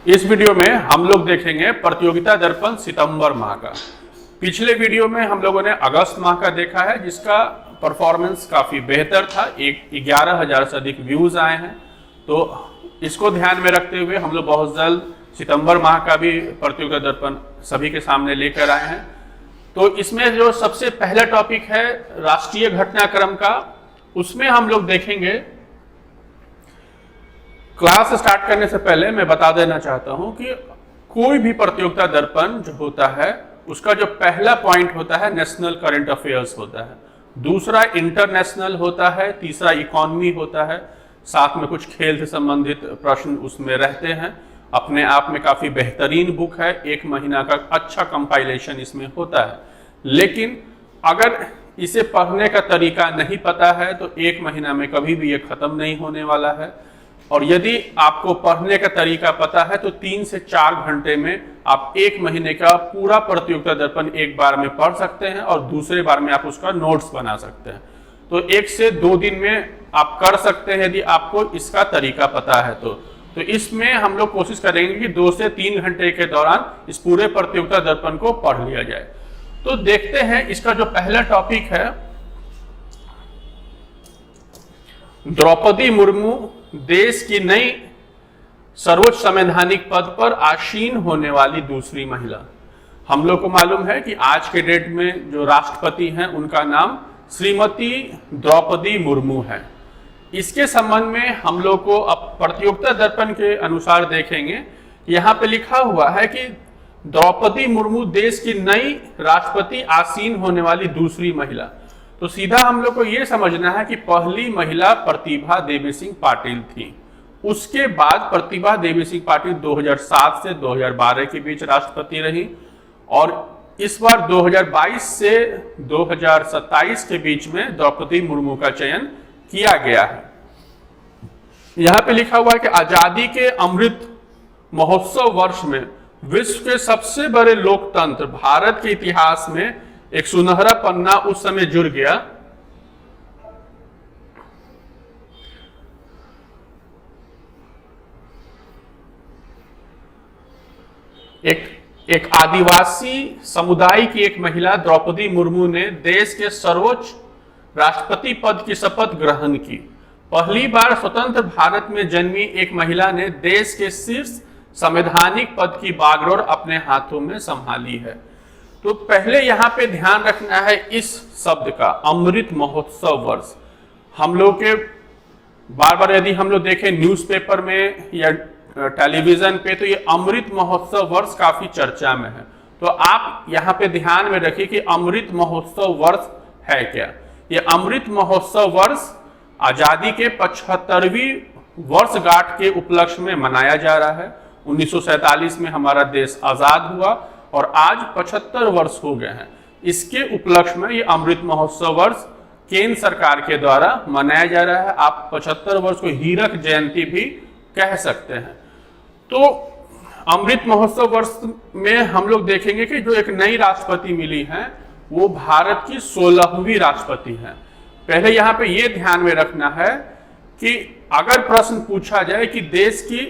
इस वीडियो में हम लोग देखेंगे प्रतियोगिता दर्पण सितंबर माह का। पिछले वीडियो में हम लोगों ने अगस्त माह का देखा है, जिसका परफॉर्मेंस काफी बेहतर था। 11,000 से अधिक व्यूज आए हैं। तो इसको ध्यान में रखते हुए हम लोग बहुत जल्द सितंबर माह का भी प्रतियोगिता दर्पण सभी के सामने लेकर आए हैं। तो इसमें जो सबसे पहला टॉपिक है राष्ट्रीय घटनाक्रम का, उसमें हम लोग देखेंगे। क्लास स्टार्ट करने से पहले मैं बता देना चाहता हूं कि कोई भी प्रतियोगिता दर्पण जो होता है उसका जो पहला पॉइंट होता है नेशनल करंट अफेयर्स होता है, दूसरा इंटरनेशनल होता है, तीसरा इकोनॉमी होता है, साथ में कुछ खेल से संबंधित प्रश्न उसमें रहते हैं। अपने आप में काफी बेहतरीन बुक है, 1 महीना का अच्छा कंपाइलेशन इसमें होता है। लेकिन अगर इसे पढ़ने का तरीका नहीं पता है तो 1 महीना में कभी भी ये खत्म नहीं होने वाला है। और यदि आपको पढ़ने का तरीका पता है तो 3 से 4 घंटे में आप 1 महीने का पूरा प्रतियोगिता दर्पण एक बार में पढ़ सकते हैं और दूसरे बार में आप उसका नोट्स बना सकते हैं। तो 1 से 2 दिन में आप कर सकते हैं यदि आपको इसका तरीका पता है तो इसमें हम लोग कोशिश करेंगे कि 2 से 3 घंटे के दौरान इस पूरे प्रतियोगिता दर्पण को पढ़ लिया जाए। तो देखते हैं इसका जो पहला टॉपिक है, द्रौपदी मुर्मू देश की नई सर्वोच्च संवैधानिक पद पर आसीन होने वाली दूसरी महिला। हम लोग को मालूम है कि आज के डेट में जो राष्ट्रपति हैं उनका नाम श्रीमती द्रौपदी मुर्मू है। इसके संबंध में हम लोग को अब प्रतियोगिता दर्पण के अनुसार देखेंगे। यहाँ पे लिखा हुआ है कि द्रौपदी मुर्मू देश की नई राष्ट्रपति आसीन होने वाली दूसरी महिला। तो सीधा हम लोग को ये समझना है कि पहली महिला प्रतिभा देवी सिंह पाटिल थी। उसके बाद प्रतिभा देवी सिंह पाटिल 2007 से 2012 के बीच राष्ट्रपति रही और इस बार 2022 से 2027 के बीच में द्रौपदी मुर्मू का चयन किया गया है। यहाँ पे लिखा हुआ है कि आजादी के अमृत महोत्सव वर्ष में विश्व के सबसे बड़े लोकतंत्र भारत के इतिहास में एक सुनहरा पन्ना उस समय जुड़ गया। एक आदिवासी समुदाय की एक महिला द्रौपदी मुर्मू ने देश के सर्वोच्च राष्ट्रपति पद की शपथ ग्रहण की। पहली बार स्वतंत्र भारत में जन्मी एक महिला ने देश के शीर्ष संवैधानिक पद की बागडोर अपने हाथों में संभाली है। तो पहले यहाँ पे ध्यान रखना है इस शब्द का, अमृत महोत्सव वर्ष। हम लोग के बार बार यदि हम लोग देखें न्यूज़पेपर में या टेलीविजन पे तो ये अमृत महोत्सव वर्ष काफी चर्चा में है। तो आप यहाँ पे ध्यान में रखिए कि अमृत महोत्सव वर्ष है क्या। ये अमृत महोत्सव वर्ष आजादी के 75वीं वर्षगांठ के उपलक्ष्य में मनाया जा रहा है। 1947 में हमारा देश आजाद हुआ और आज 75 वर्ष हो गए हैं। इसके उपलक्ष्य में ये अमृत महोत्सव वर्ष केंद्र सरकार के द्वारा मनाया जा रहा है। आप 75 वर्ष को हीरक जयंती भी कह सकते हैं। तो अमृत महोत्सव वर्ष में हम लोग देखेंगे कि जो एक नई राष्ट्रपति मिली है वो भारत की 16वीं राष्ट्रपति है। पहले यहाँ पे ये ध्यान में रखना है कि अगर प्रश्न पूछा जाए कि देश की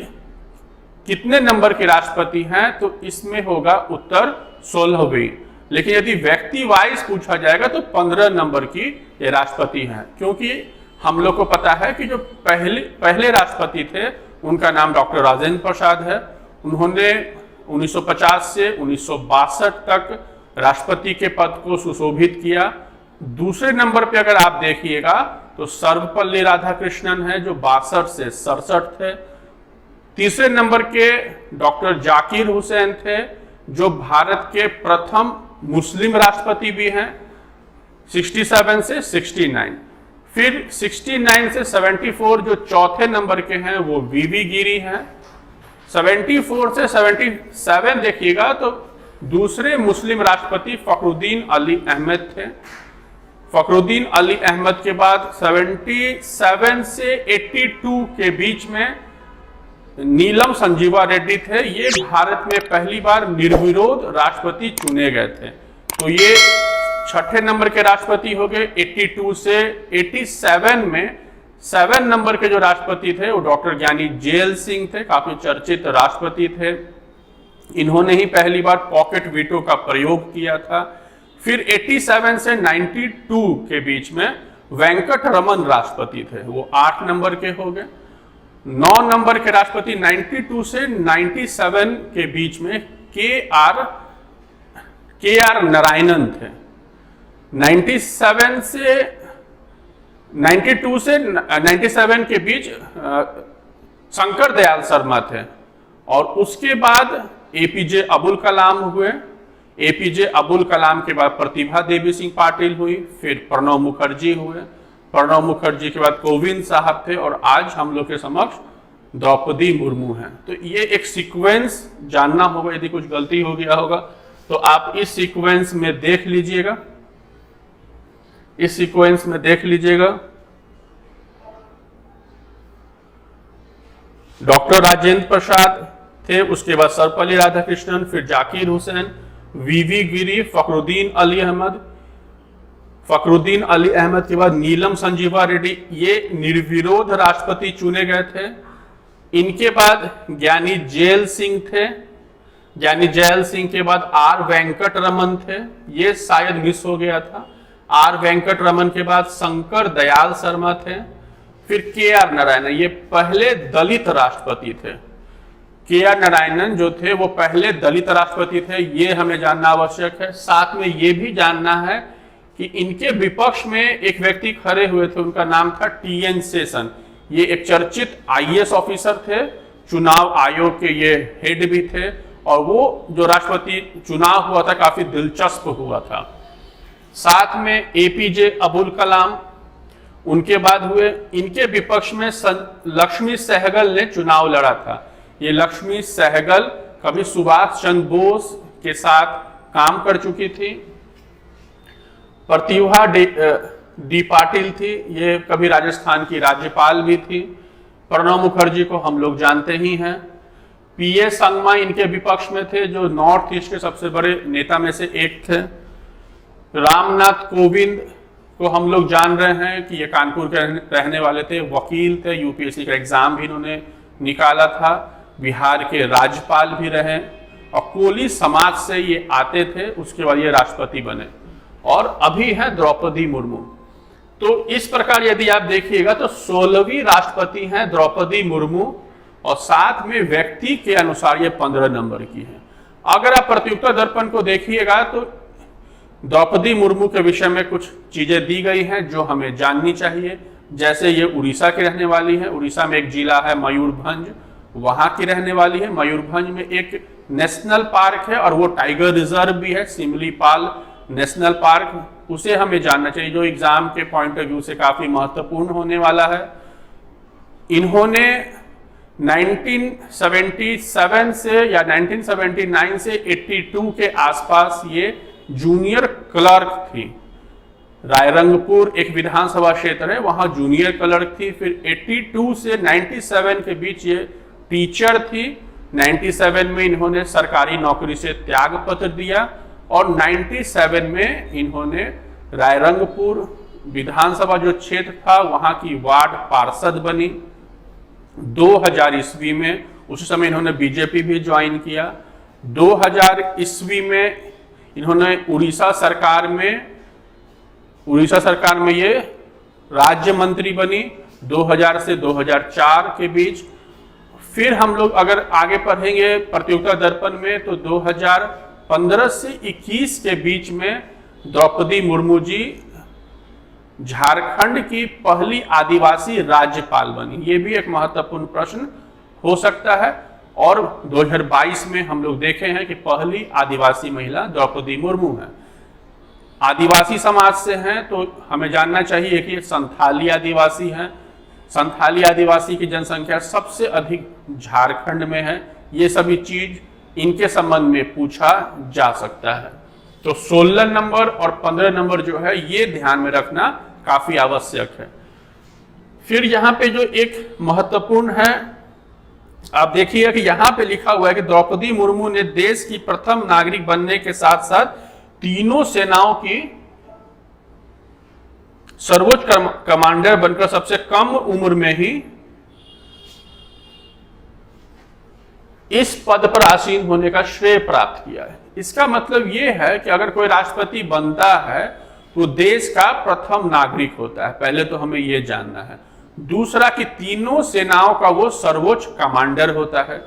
कितने नंबर के राष्ट्रपति हैं तो इसमें होगा उत्तर 16वीं। लेकिन यदि व्यक्ति वाइज पूछा जाएगा तो 15 नंबर की ये राष्ट्रपति हैं, क्योंकि हम लोग को पता है कि जो पहले राष्ट्रपति थे उनका नाम डॉक्टर राजेंद्र प्रसाद है। उन्होंने 1950 से 1962 तक राष्ट्रपति के पद को सुशोभित किया। दूसरे नंबर पे अगर आप देखिएगा तो सर्वपल्ली राधाकृष्णन है जो 62 से 67 थे। तीसरे नंबर के डॉक्टर जाकिर हुसैन थे जो भारत के प्रथम मुस्लिम राष्ट्रपति भी हैं, 67 से 69। फिर 69 से 74 जो चौथे नंबर के हैं वो वीवी गिरी हैं। 74 से 77 देखिएगा तो दूसरे मुस्लिम राष्ट्रपति फखरुद्दीन अली अहमद थे। फखरुद्दीन अली अहमद के बाद 77 से 82 के बीच में नीलम संजीवा रेड्डी थे। ये भारत में पहली बार निर्विरोध राष्ट्रपति चुने गए थे। तो ये छठे नंबर के राष्ट्रपति हो गए। 82 से 87 में 7 नंबर के जो राष्ट्रपति थे वो डॉक्टर ज्ञानी जेल सिंह थे, काफी चर्चित राष्ट्रपति थे। इन्होंने ही पहली बार पॉकेट वीटो का प्रयोग किया था। फिर 87 से 92 के बीच में वेंकट रमन राष्ट्रपति थे, वो 8 नंबर के हो गए। 9 नंबर के राष्ट्रपति 92 से 97 के बीच में के आर नारायणन थे। 92 से 97 के बीच शंकर दयाल शर्मा थे। और उसके बाद एपीजे अबुल कलाम हुए। एपीजे अबुल कलाम के बाद प्रतिभा देवी सिंह पाटिल हुई, फिर प्रणब मुखर्जी हुए। प्रणब मुखर्जी के बाद कोविंद साहब थे और आज हम लोग के समक्ष द्रौपदी मुर्मू हैं। तो ये एक सीक्वेंस जानना होगा, यदि कुछ गलती हो गया होगा तो आप इस सीक्वेंस में देख लीजिएगा, इस सीक्वेंस में देख लीजिएगा। डॉक्टर राजेंद्र प्रसाद थे, उसके बाद सर्वपल्ली राधाकृष्णन, फिर जाकिर हुसैन, वीवी गिरी, फखरुद्दीन अली अहमद। फखरुद्दीन अली अहमद के बाद नीलम संजीवा रेड्डी, ये निर्विरोध राष्ट्रपति चुने गए थे। इनके बाद ज्ञानी जेल सिंह थे। ज्ञानी जेल सिंह के बाद आर वेंकट रमन थे, ये शायद मिस हो गया था। आर वेंकट रमन के बाद शंकर दयाल शर्मा थे। फिर के आर नारायणन, ये पहले दलित राष्ट्रपति थे। के आर नारायणन जो थे वो पहले दलित राष्ट्रपति थे, ये हमें जानना आवश्यक है। साथ में ये भी जानना है कि इनके विपक्ष में एक व्यक्ति खड़े हुए थे, उनका नाम था टीएन शेषन। ये एक चर्चित आईएएस ऑफिसर थे, चुनाव आयोग के ये हेड भी थे, और वो जो राष्ट्रपति चुनाव हुआ था काफी दिलचस्प हुआ था। साथ में एपीजे अबुल कलाम उनके बाद हुए। इनके विपक्ष में लक्ष्मी सहगल ने चुनाव लड़ा था। ये लक्ष्मी सहगल कभी सुभाष चंद्र बोस के साथ काम कर चुकी थी। प्रतिभा डी पाटिल थी, ये कभी राजस्थान की राज्यपाल भी थी। प्रणब मुखर्जी को हम लोग जानते ही हैं। पीए संगमा इनके विपक्ष में थे, जो नॉर्थ ईस्ट के सबसे बड़े नेता में से एक थे। रामनाथ कोविंद को हम लोग जान रहे हैं कि ये कानपुर के रहने वाले थे, वकील थे, यूपीएससी का एग्जाम भी इन्होंने निकाला था, बिहार के राज्यपाल भी रहे और कोली समाज से ये आते थे। उसके बाद ये राष्ट्रपति बने और अभी है द्रौपदी मुर्मू। तो इस प्रकार यदि आप देखिएगा तो 16वीं राष्ट्रपति हैं द्रौपदी मुर्मू, और साथ में व्यक्ति के अनुसार ये 15 नंबर की है। अगर आप प्रतियोगिता दर्पण को देखिएगा तो द्रौपदी मुर्मू के विषय में कुछ चीजें दी गई हैं जो हमें जाननी चाहिए। जैसे ये उड़ीसा की रहने वाली है, उड़ीसा में एक जिला है मयूरभंज, वहां की रहने वाली है। मयूरभंज में एक नेशनल पार्क है और वो टाइगर रिजर्व भी है, सिमलीपाल नेशनल पार्क, उसे हमें जानना चाहिए, जो एग्जाम के पॉइंट ऑफ व्यू से काफी महत्वपूर्ण होने वाला है। इन्होंने 1977 से या 1979 से 82 के आसपास ये जूनियर क्लर्क थी। रायरंगपुर एक विधानसभा क्षेत्र है, वहां जूनियर क्लर्क थी। फिर 82 से 97 के बीच ये टीचर थी। 97 में इन्होंने सरकारी नौकरी से त्याग पत्र दिया और 97 में इन्होंने रायरंगपुर विधानसभा जो क्षेत्र था वहां की वार्ड पार्षद बनी। 2000 ईस्वी में, उस समय इन्होंने बीजेपी भी ज्वाइन किया। 2000 ईस्वी में इन्होंने उड़ीसा सरकार में ये राज्य मंत्री बनी 2000 से 2004 के बीच। फिर हम लोग अगर आगे पढ़ेंगे प्रतियोगिता दर्पण में तो 2015 से 21 के बीच में द्रौपदी मुर्मू जी झारखंड की पहली आदिवासी राज्यपाल बनी। ये भी एक महत्वपूर्ण प्रश्न हो सकता है। और 2022 में हम लोग देखे हैं कि पहली आदिवासी महिला द्रौपदी मुर्मू है। आदिवासी समाज से हैं तो हमें जानना चाहिए कि संथाली आदिवासी हैं। संथाली आदिवासी की जनसंख्या सबसे अधिक झारखंड में है। ये सभी चीज इनके संबंध में पूछा जा सकता है। तो 16 नंबर और 15 नंबर जो है ये ध्यान में रखना काफी आवश्यक है। फिर यहाँ पे जो एक महत्वपूर्ण है, आप देखिए कि यहाँ पे लिखा हुआ है कि द्रौपदी मुर्मू ने देश की प्रथम नागरिक बनने के साथ साथ तीनों सेनाओं की सर्वोच्च कमांडर बनकर सबसे कम उम्र में ही इस पद पर आसीन होने का श्रेय प्राप्त किया है। इसका मतलब यह है कि अगर कोई राष्ट्रपति बनता है तो देश का प्रथम नागरिक होता है, पहले तो हमें यह जानना है। दूसरा कि तीनों सेनाओं का वो सर्वोच्च कमांडर होता है।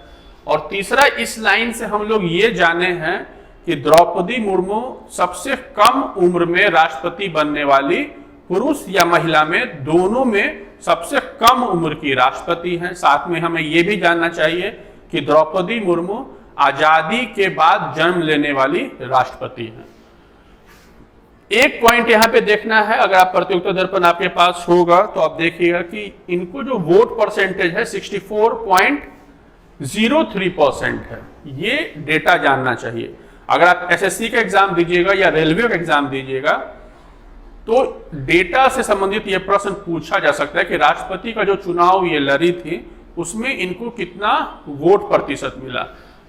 और तीसरा, इस लाइन से हम लोग ये जाने हैं कि द्रौपदी मुर्मू सबसे कम उम्र में राष्ट्रपति बनने वाली पुरुष या महिला में दोनों में सबसे कम उम्र की राष्ट्रपति हैं। साथ में हमें यह भी जानना चाहिए कि द्रौपदी मुर्मू आजादी के बाद जन्म लेने वाली राष्ट्रपति हैं। एक पॉइंट यहां पे देखना है, अगर आप प्रतियोगिता दर्पण आपके पास होगा तो आप देखिएगा कि इनको जो वोट परसेंटेज है 64.03% है। ये डेटा जानना चाहिए। अगर आप एसएससी का एग्जाम दीजिएगा या रेलवे का एग्जाम दीजिएगा तो डेटा से संबंधित यह प्रश्न पूछा जा सकता है कि राष्ट्रपति का जो चुनाव ये लड़ी थी उसमें इनको कितना वोट प्रतिशत मिला।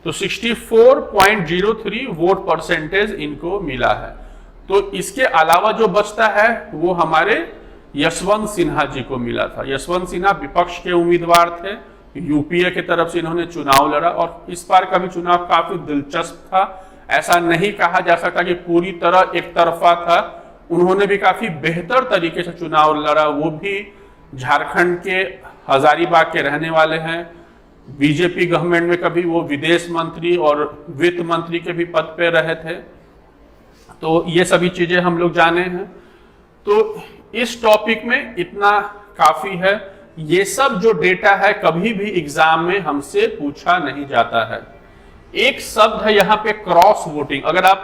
तो 64.03 वोट परसेंटेज इनको मिला है। तो इसके अलावा जो बचता है वो हमारे यशवंत सिन्हा जी को मिला था। यशवंत सिन्हा विपक्ष के उम्मीदवार थे, यूपीए की तरफ से इन्होंने चुनाव लड़ा और इस बार का भी चुनाव काफी दिलचस्प था। ऐसा नहीं कहा जा सकता कि पूरी तरह एक तरफा था, उन्होंने भी काफी बेहतर तरीके से चुनाव लड़ा। वो भी झारखंड के हजारीबाग के रहने वाले हैं। बीजेपी गवर्नमेंट में कभी वो विदेश मंत्री और वित्त मंत्री के भी पद पे रहे थे। तो ये सभी चीजें हम लोग जाने हैं। तो इस टॉपिक में इतना काफी है। ये सब जो डेटा है कभी भी एग्जाम में हमसे पूछा नहीं जाता है। एक शब्द है यहाँ पे क्रॉस वोटिंग। अगर आप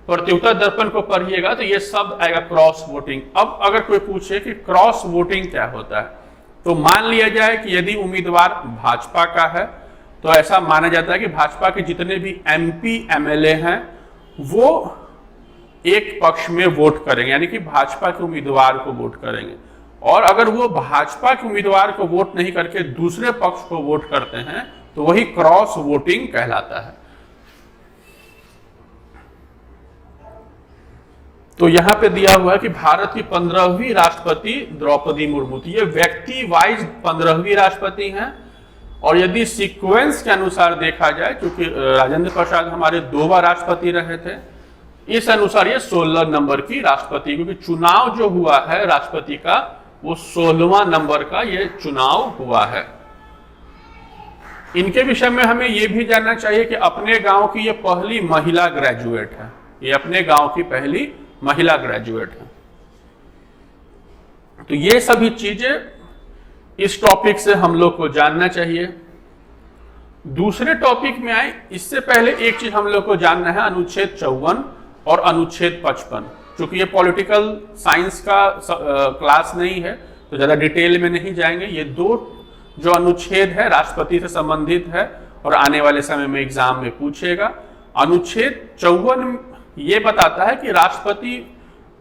प्रतियोगिता दर्पण को पढ़िएगा तो ये शब्द आएगा क्रॉस वोटिंग। अब अगर कोई पूछे कि क्रॉस वोटिंग क्या होता है तो मान लिया जाए कि यदि उम्मीदवार भाजपा का है तो ऐसा माना जाता है कि भाजपा के जितने भी एमपी एमएलए हैं वो एक पक्ष में वोट करेंगे, यानी कि भाजपा के उम्मीदवार को वोट करेंगे। और अगर वो भाजपा के उम्मीदवार को वोट नहीं करके दूसरे पक्ष को वोट करते हैं तो वही क्रॉस वोटिंग कहलाता है। तो यहां पे दिया हुआ है कि भारत की 15वीं राष्ट्रपति द्रौपदी मुर्मू थी। ये व्यक्ति वाइज 15वीं राष्ट्रपति हैं। और यदि सीक्वेंस के अनुसार देखा जाए, क्योंकि राजेंद्र प्रसाद हमारे 2 बार राष्ट्रपति रहे थे, इस अनुसार ये 16 नंबर की राष्ट्रपति, क्योंकि चुनाव जो हुआ है राष्ट्रपति का वो 16वां नंबर का ये चुनाव हुआ है। इनके विषय में हमें यह भी जानना चाहिए कि अपने गांव की ये पहली महिला ग्रेजुएट है। ये अपने गांव की पहली महिला ग्रेजुएट है। तो ये सभी चीजें इस टॉपिक से हम लोग को जानना चाहिए। दूसरे टॉपिक में आए इससे पहले एक चीज हम लोग को जानना है, अनुच्छेद 54 और अनुच्छेद 55। क्योंकि ये पॉलिटिकल साइंस का क्लास नहीं है तो ज्यादा डिटेल में नहीं जाएंगे। ये 2 जो अनुच्छेद है राष्ट्रपति से संबंधित है और आने वाले समय में एग्जाम में पूछेगा। अनुच्छेद 54 ये बताता है कि राष्ट्रपति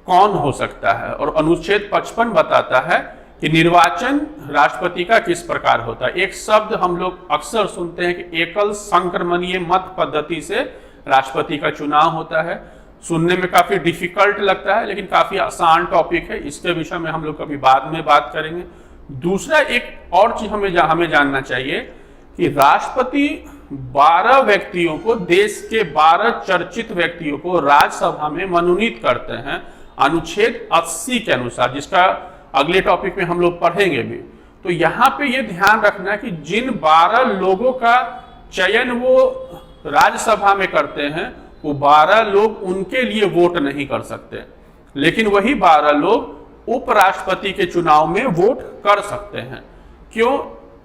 कौन हो सकता है और अनुच्छेद 55 बताता है कि निर्वाचन राष्ट्रपति का किस प्रकार होता है। एक शब्द हम लोग अक्सर सुनते हैं कि एकल संक्रमणीय मत पद्धति से राष्ट्रपति का चुनाव होता है। सुनने में काफी डिफिकल्ट लगता है लेकिन काफी आसान टॉपिक है। इसके विषय में हम लोग कभी बाद में बात करेंगे। दूसरा एक और चीज हमें जानना चाहिए कि राष्ट्रपति 12 व्यक्तियों को, देश के 12 चर्चित व्यक्तियों को राज्यसभा में मनोनीत करते हैं अनुच्छेद 80 के अनुसार, जिसका अगले टॉपिक में हम लोग पढ़ेंगे भी। तो यहाँ पे ये ध्यान रखना है कि जिन 12 लोगों का चयन वो राज्यसभा में करते हैं वो 12 लोग उनके लिए वोट नहीं कर सकते, लेकिन वही 12 लोग उपराष्ट्रपति के चुनाव में वोट कर सकते हैं। क्यों?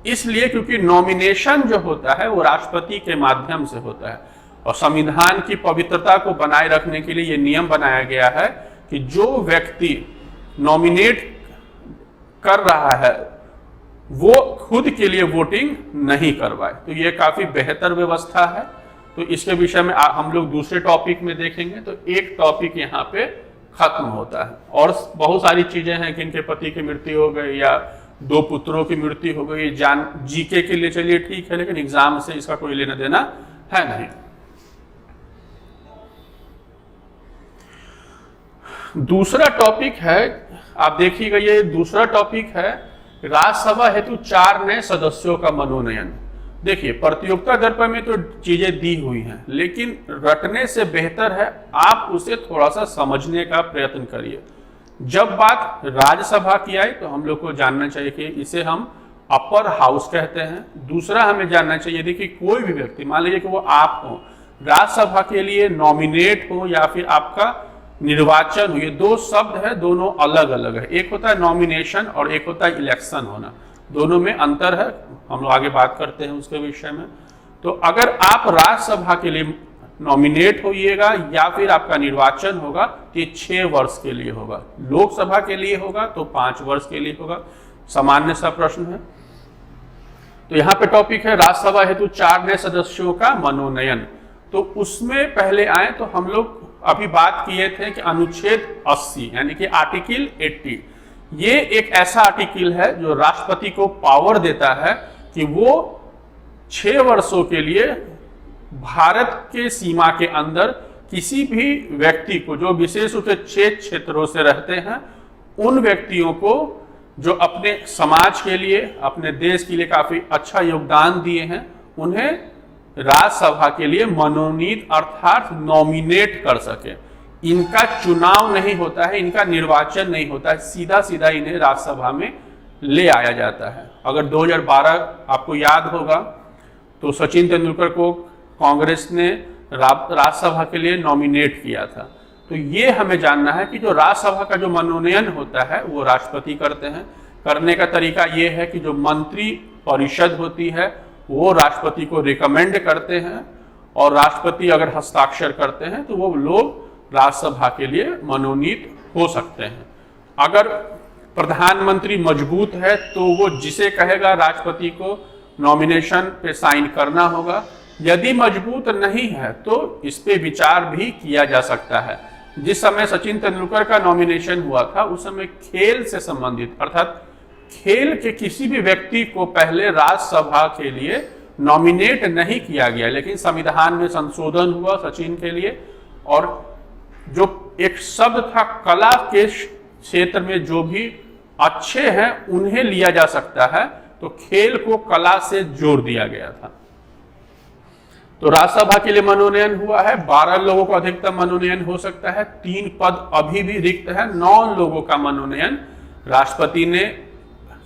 इसलिए क्योंकि नॉमिनेशन जो होता है वो राष्ट्रपति के माध्यम से होता है और संविधान की पवित्रता को बनाए रखने के लिए ये नियम बनाया गया है कि जो व्यक्ति नॉमिनेट कर रहा है वो खुद के लिए वोटिंग नहीं करवाए। तो ये काफी बेहतर व्यवस्था है। तो इसके विषय में हम लोग दूसरे टॉपिक में देखेंगे। तो एक टॉपिक यहाँ पे खत्म होता है और बहुत सारी चीजें हैं कि इनके पति की मृत्यु हो गई या 2 पुत्रों की मृत्यु हो गई, जान जीके के लिए चलिए ठीक है, लेकिन एग्जाम से इसका कोई लेना देना है नहीं। दूसरा टॉपिक है, आप देखिएगा, ये दूसरा टॉपिक है राज्यसभा हेतु 4 नए सदस्यों का मनोनयन। देखिए, प्रतियोगिता दर्पण में तो चीजें दी हुई हैं, लेकिन रटने से बेहतर है आप उसे थोड़ा सा समझने का प्रयत्न करिए। जब बात राज्यसभा की आई तो हम लोग को जानना चाहिए कि इसे हम अपर हाउस कहते हैं। दूसरा हमें जानना चाहिए, देखिए कोई भी व्यक्ति, मान लीजिए कि वो आप हो, राज्यसभा के लिए नॉमिनेट हो या फिर आपका निर्वाचन हो, ये 2 शब्द है, दोनों अलग अलग है। एक होता है नॉमिनेशन और एक होता है इलेक्शन होना, दोनों में अंतर है, हम लोग आगे बात करते हैं उसके विषय में। तो अगर आप राज्यसभा के लिए नॉमिनेट होइएगा या फिर आपका निर्वाचन होगा तो ये 6 वर्ष के लिए होगा, लोकसभा के लिए होगा तो 5 वर्ष के लिए होगा। सामान्य सा प्रश्न है। तो यहाँ पे टॉपिक है राज्यसभा हेतु 4 नए सदस्यों का मनोनयन। तो उसमें पहले आए तो हम लोग अभी बात किए थे कि अनुच्छेद 80 यानी कि आर्टिकल 80, ये एक ऐसा आर्टिकल है जो राष्ट्रपति को पावर देता है कि वो 6 वर्षों के लिए भारत के सीमा के अंदर किसी भी व्यक्ति को, जो विशेष रूप से 6 क्षेत्रों से रहते हैं, उन व्यक्तियों को जो अपने समाज के लिए, अपने देश के लिए काफी अच्छा योगदान दिए हैं, उन्हें राज्यसभा के लिए मनोनीत अर्थात नॉमिनेट कर सके। इनका चुनाव नहीं होता है, इनका निर्वाचन नहीं होता है, सीधा सीधा इन्हें राज्यसभा में ले आया जाता है। अगर 2012 आपको याद होगा तो सचिन तेंदुलकर को कांग्रेस ने राज्यसभा के लिए नॉमिनेट किया था। तो ये हमें जानना है कि जो राज्यसभा का जो मनोनयन होता है वो राष्ट्रपति करते हैं। करने का तरीका ये है कि जो मंत्री परिषद होती है वो राष्ट्रपति को रिकमेंड करते हैं, और राष्ट्रपति अगर हस्ताक्षर करते हैं तो वो लोग राज्यसभा के लिए मनोनीत हो सकते हैं। अगर प्रधानमंत्री मजबूत है तो वो जिसे कहेगा राष्ट्रपति को नॉमिनेशन पे साइन करना होगा। यदि मजबूत नहीं है तो इस पे विचार भी किया जा सकता है। जिस समय सचिन तेंदुलकर का नॉमिनेशन हुआ था उस समय खेल से संबंधित अर्थात खेल के किसी भी व्यक्ति को पहले राज्यसभा के लिए नॉमिनेट नहीं किया गया, लेकिन संविधान में संशोधन हुआ सचिन के लिए, और जो एक शब्द था कला के क्षेत्र में जो भी अच्छे हैं उन्हें लिया जा सकता है, तो खेल को कला से जोड़ दिया गया था। तो राज्यसभा के लिए मनोनयन हुआ है, 12 लोगों का अधिकतम मनोनयन हो सकता है, 3 पद अभी भी रिक्त है, 9 लोगों का मनोनयन राष्ट्रपति ने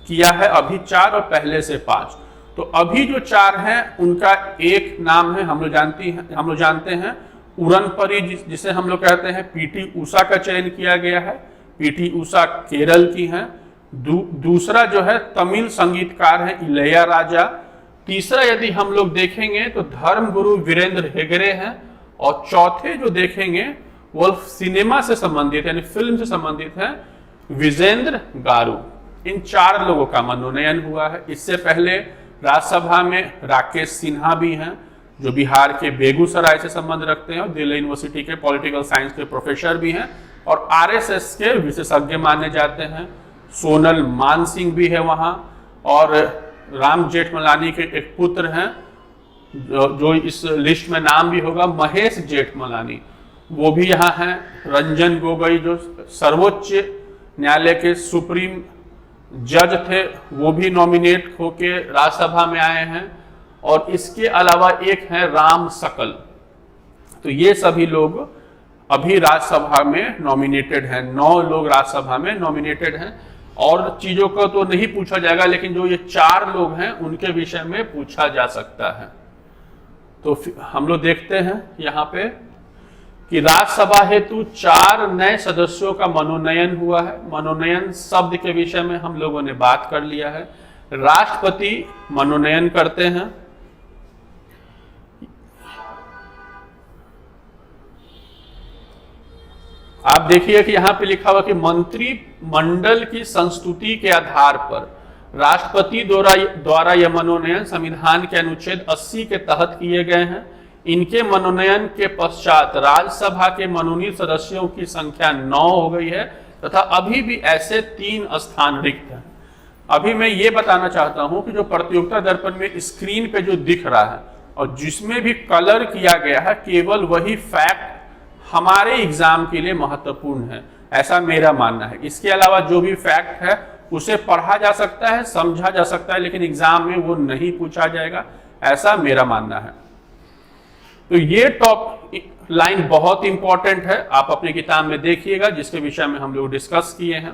किया है, अभी 4 और पहले से 5। तो अभी जो 4 हैं उनका एक नाम है, हम लोग जानते हैं उड़नपरी, जिसे हम लोग कहते हैं, पीटी उषा का चयन किया गया है। पीटी उषा केरल की हैं। दूसरा जो है तमिल संगीतकार है इलैयाराजा। तीसरा यदि हम लोग देखेंगे तो धर्मगुरु वीरेंद्र हेगड़े हैं, और चौथे जो देखेंगे वो सिनेमा से संबंधित यानी फिल्म से संबंधित है, विजेंद्र गारू। इन 4 लोगों का मनोनयन हुआ है। इससे पहले राज्यसभा में राकेश सिन्हा भी हैं जो बिहार के बेगूसराय से संबंध रखते हैं और दिल्ली यूनिवर्सिटी के पॉलिटिकल साइंस के प्रोफेसर भी हैं और आरएसएस के विशेषज्ञ माने जाते हैं। सोनल मानसिंह भी है वहाँ, और राम जेठमलानी के एक पुत्र हैं जो इस लिस्ट में नाम भी होगा, महेश जेठमलानी, वो भी यहाँ हैं। रंजन गोगोई जो सर्वोच्च न्यायालय के सुप्रीम जज थे वो भी नॉमिनेट होके राज्यसभा में आए हैं, और इसके अलावा एक है राम सकल। तो ये सभी लोग अभी राज्यसभा में नॉमिनेटेड हैं, 9 लोग राज्यसभा में नॉमिनेटेड हैं। और चीजों को तो नहीं पूछा जाएगा, लेकिन जो ये 4 लोग हैं उनके विषय में पूछा जा सकता है। तो हम लोग देखते हैं यहाँ पे कि राज्यसभा हेतु 4 नए सदस्यों का मनोनयन हुआ है। मनोनयन शब्द के विषय में हम लोगों ने बात कर लिया है। राष्ट्रपति मनोनयन करते हैं। आप देखिए कि यहां पे लिखा हुआ कि मंत्रिमंडल की संस्तुति के आधार पर राष्ट्रपति द्वारा यह मनोनयन संविधान के अनुच्छेद 80 के तहत किए गए हैं। इनके मनोनयन के पश्चात राज्यसभा के मनोनीत सदस्यों की संख्या 9 हो गई है तथा अभी भी ऐसे 3 स्थान रिक्त हैं। अभी मैं ये बताना चाहता हूं कि जो प्रतियोगिता दर्पण में स्क्रीन पे जो दिख रहा है और जिसमें भी कलर किया गया है, केवल वही फैक्ट हमारे एग्जाम के लिए महत्वपूर्ण है, ऐसा मेरा मानना है। इसके अलावा जो भी फैक्ट है उसे पढ़ा जा सकता है, समझा जा सकता है, लेकिन एग्जाम में वो नहीं पूछा जाएगा, ऐसा मेरा मानना है। तो ये टॉप लाइन बहुत इंपॉर्टेंट है, आप अपनी किताब में देखिएगा, जिसके विषय में हम लोग डिस्कस किए हैं।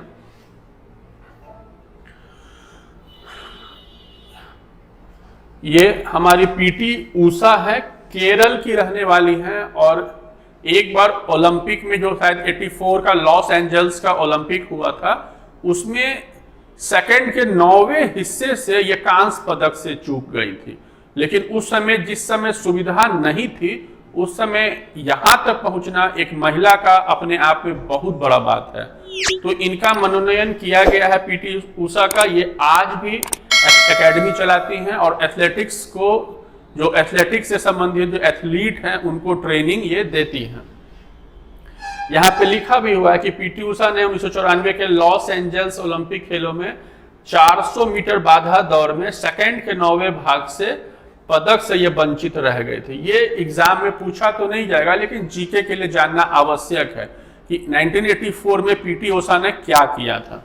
ये हमारी पीटी ऊषा है, केरल की रहने वाली हैं, और एक बार ओलंपिक में जो शायद 84 का लॉस एंजल्स का ओलंपिक हुआ था, उसमें सेकंड के 9वें हिस्से से ये कांस्य पदक से चूक गई थी। लेकिन उस समय जिस समय सुविधा नहीं थी, उस समय यहां तक पहुंचना एक महिला का अपने आप में बहुत बड़ा बात है। तो इनका मनोनयन किया गया है पीटी ऊषा का। ये आज भी एकेडमी चलाती हैं और एथलेटिक्स को, जो एथलेटिक्स से संबंधित जो एथलीट हैं उनको ट्रेनिंग ये देती हैं। यहाँ पे लिखा भी हुआ है कि पीटी ऊषा ने 1994 के लॉस एंजल्स ओलंपिक खेलों में 400 मीटर बाधा दौड़ में सेकंड के 9वें भाग से पदक से ये वंचित रह गए थे। ये एग्जाम में पूछा तो नहीं जाएगा, लेकिन जीके के लिए जानना आवश्यक है कि 1984 में पीटी ऊषा ने क्या किया था।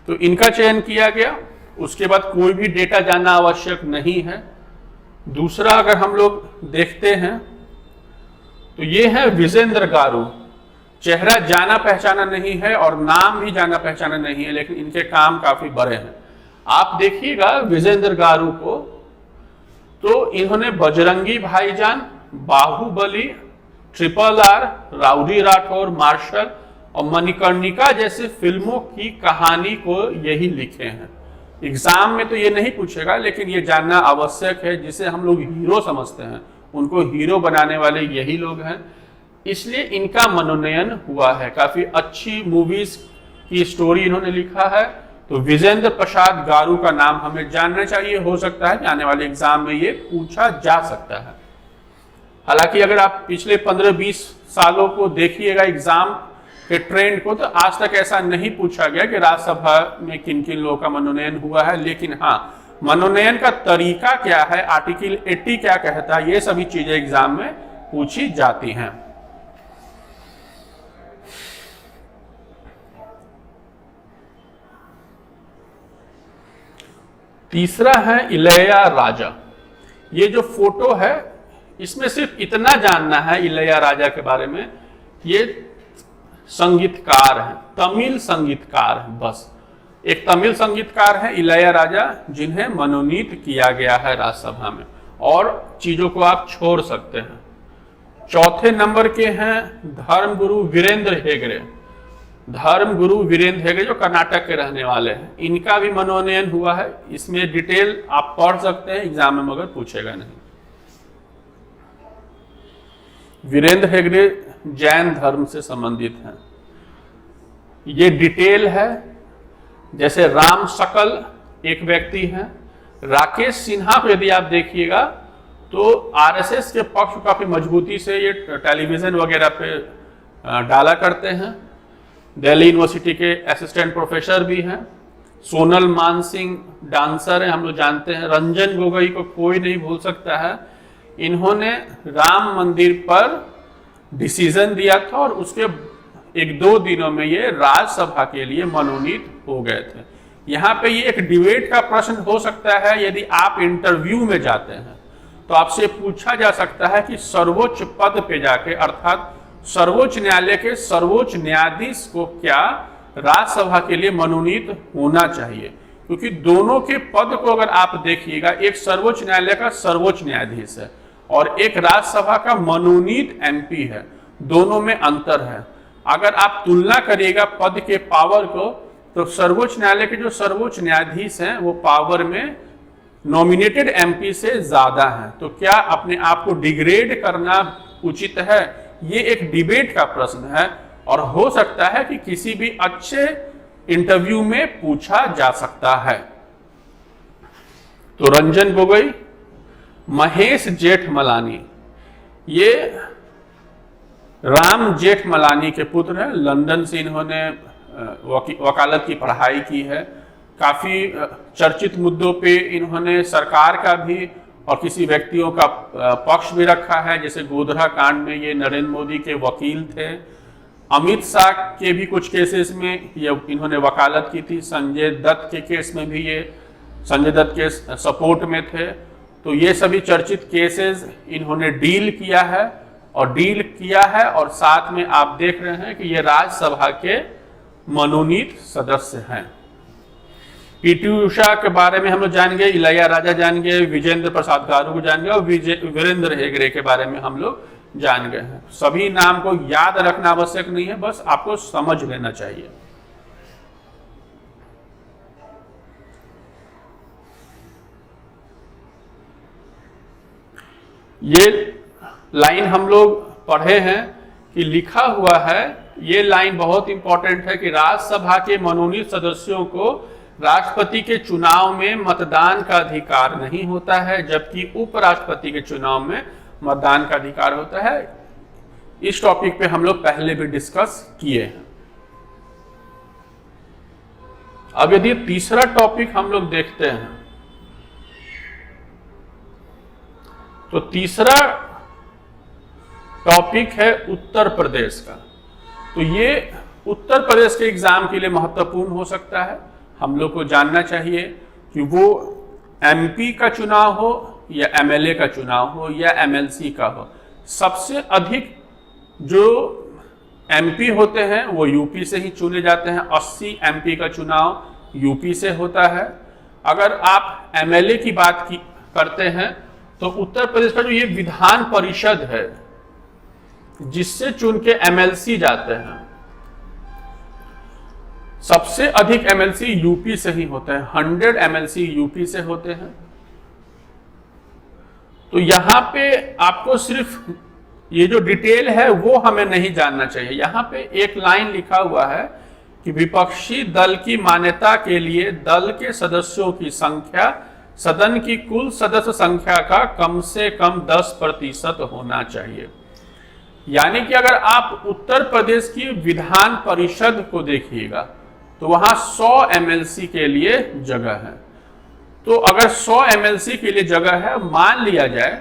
तो इनका चयन किया गया, उसके बाद कोई भी डेटा जानना आवश्यक नहीं है। दूसरा अगर हम लोग देखते हैं तो ये है विजेंद्र गारू। चेहरा जाना पहचाना नहीं है और नाम भी जाना पहचाना नहीं है, लेकिन इनके काम काफी बड़े हैं। आप देखिएगा विजेंद्र गारू को, तो इन्होंने बजरंगी भाईजान, बाहुबली, RRR, राउडी राठौर, मार्शल और मणिकर्णिका जैसे फिल्मों की कहानी को यही लिखे हैं। एग्जाम में तो ये नहीं पूछेगा, लेकिन ये जानना आवश्यक है। जिसे हम लोग हीरो समझते हैं, उनको हीरो बनाने वाले यही लोग हैं, इसलिए इनका मनोनयन हुआ है। काफी अच्छी मूवीज की स्टोरी इन्होंने लिखा है। तो विजेंद्र प्रसाद गारू का नाम हमें जानना चाहिए, हो सकता है कि आने वाले एग्जाम में ये पूछा जा सकता है। हालांकि अगर आप पिछले 15-20 सालों को देखिएगा एग्जाम के ट्रेंड को, तो आज तक ऐसा नहीं पूछा गया कि राज्यसभा में किन किन लोगों का मनोनयन हुआ है। लेकिन हाँ, मनोनयन का तरीका क्या है, आर्टिकल 80 क्या कहता है, ये सभी चीजें एग्जाम में पूछी जाती हैं। तीसरा है इलैयाराजा। ये जो फोटो है, इसमें सिर्फ इतना जानना है इलैयाराजा के बारे में, ये संगीतकार है, तमिल संगीतकार है। बस एक तमिल संगीतकार है इलैयाराजा, जिन्हें मनोनीत किया गया है राज्यसभा में, और चीजों को आप छोड़ सकते हैं। चौथे नंबर के हैं धर्मगुरु वीरेंद्र हेगड़े। धर्मगुरु वीरेंद्र हेगड़े जो कर्नाटक के रहने वाले हैं, इनका भी मनोनयन हुआ है। इसमें डिटेल आप पढ़ सकते हैं, एग्जाम में मगर पूछेगा नहीं। वीरेंद्र हेगड़े जैन धर्म से संबंधित हैं। ये डिटेल है। जैसे राम सकल एक व्यक्ति हैं। राकेश सिन्हा को यदि आप देखिएगा तो आरएसएस के पक्ष काफी मजबूती से ये टेलीविजन वगैरह पे डाला करते हैं। दिल्ली यूनिवर्सिटी के असिस्टेंट प्रोफेसर भी हैं। सोनल मानसिंह डांसर हैं, हम लोग जानते हैं। रंजन गोगोई को कोई नहीं भूल सकता है। इन्होंने राम मंदिर पर डिसीजन दिया था और उसके 1-2 दिनों में ये राज्यसभा के लिए मनोनीत हो गए थे। यहाँ पे ये एक डिबेट का प्रश्न हो सकता है। यदि आप इंटरव्यू में जाते हैं तो आपसे पूछा जा सकता है कि सर्वोच्च पद पे जाके, अर्थात सर्वोच्च न्यायालय के सर्वोच्च न्यायाधीश को क्या राज्यसभा के लिए मनोनीत होना चाहिए, क्योंकि दोनों के पद को अगर आप देखिएगा, एक सर्वोच्च न्यायालय का सर्वोच्च न्यायाधीश है और एक राज्यसभा का मनोनीत एमपी है। दोनों में अंतर है। अगर आप तुलना करिएगा पद के पावर को, तो सर्वोच्च न्यायालय के जो सर्वोच्च न्यायाधीश हैं वो पावर में नॉमिनेटेड एमपी से ज्यादा हैं। तो क्या अपने आप को डिग्रेड करना उचित है? ये एक डिबेट का प्रश्न है और हो सकता है कि किसी भी अच्छे इंटरव्यू में पूछा जा सकता है। तो रंजन गोगोई, महेश जेठमलानी, ये राम जेठमलानी के पुत्र हैं। लंदन से इन्होंने वकालत की पढ़ाई की है। काफी चर्चित मुद्दों पे इन्होंने सरकार का भी और किसी व्यक्तियों का पक्ष भी रखा है। जैसे गोधरा कांड में ये नरेंद्र मोदी के वकील थे। अमित शाह के भी कुछ केसेस में ये इन्होंने वकालत की थी। संजय दत्त के केस में भी ये संजय दत्त के सपोर्ट में थे। तो ये सभी चर्चित केसेस इन्होंने डील किया है और साथ में आप देख रहे हैं कि ये राज्यसभा के मनोनीत सदस्य हैं। पीटी उषा के बारे में हम लोग जान गए, इलैया राजा जान गए, विजेंद्र प्रसाद गारू को जान गए और वीरेंद्र हेगड़े के बारे में हम लोग जान गए हैं। सभी नाम को याद रखना आवश्यक नहीं है, बस आपको समझ लेना चाहिए। ये लाइन हम लोग पढ़े हैं कि लिखा हुआ है, ये लाइन बहुत इंपॉर्टेंट है कि राज्यसभा के मनोनीत सदस्यों को राष्ट्रपति के चुनाव में मतदान का अधिकार नहीं होता है, जबकि उपराष्ट्रपति के चुनाव में मतदान का अधिकार होता है। इस टॉपिक पे हम लोग पहले भी डिस्कस किए हैं। अब यदि तीसरा टॉपिक हम लोग देखते हैं तो तीसरा टॉपिक है उत्तर प्रदेश का। तो ये उत्तर प्रदेश के एग्जाम के लिए महत्वपूर्ण हो सकता है। हम लोग को जानना चाहिए कि वो एमपी का चुनाव हो या एमएलए का चुनाव हो या एमएलसी का हो, सबसे अधिक जो एमपी होते हैं वो यूपी से ही चुने जाते हैं। 80 एमपी का चुनाव यूपी से होता है। अगर आप एमएलए की बात करते हैं तो उत्तर प्रदेश का जो ये विधान परिषद है जिससे चुन के एमएलसी जाते हैं, सबसे अधिक एमएलसी यूपी से ही होते हैं। 100 एमएलसी यूपी से होते हैं। तो यहां पे आपको सिर्फ ये जो डिटेल है वो हमें नहीं जानना चाहिए। यहां पे एक लाइन लिखा हुआ है कि विपक्षी दल की मान्यता के लिए दल के सदस्यों की संख्या सदन की कुल सदस्य संख्या का कम से कम 10% होना चाहिए। यानी कि अगर आप उत्तर प्रदेश की विधान परिषद को देखिएगा तो वहां 100 एमएलसी के लिए जगह है। तो अगर 100 एमएलसी के लिए जगह है, मान लिया जाए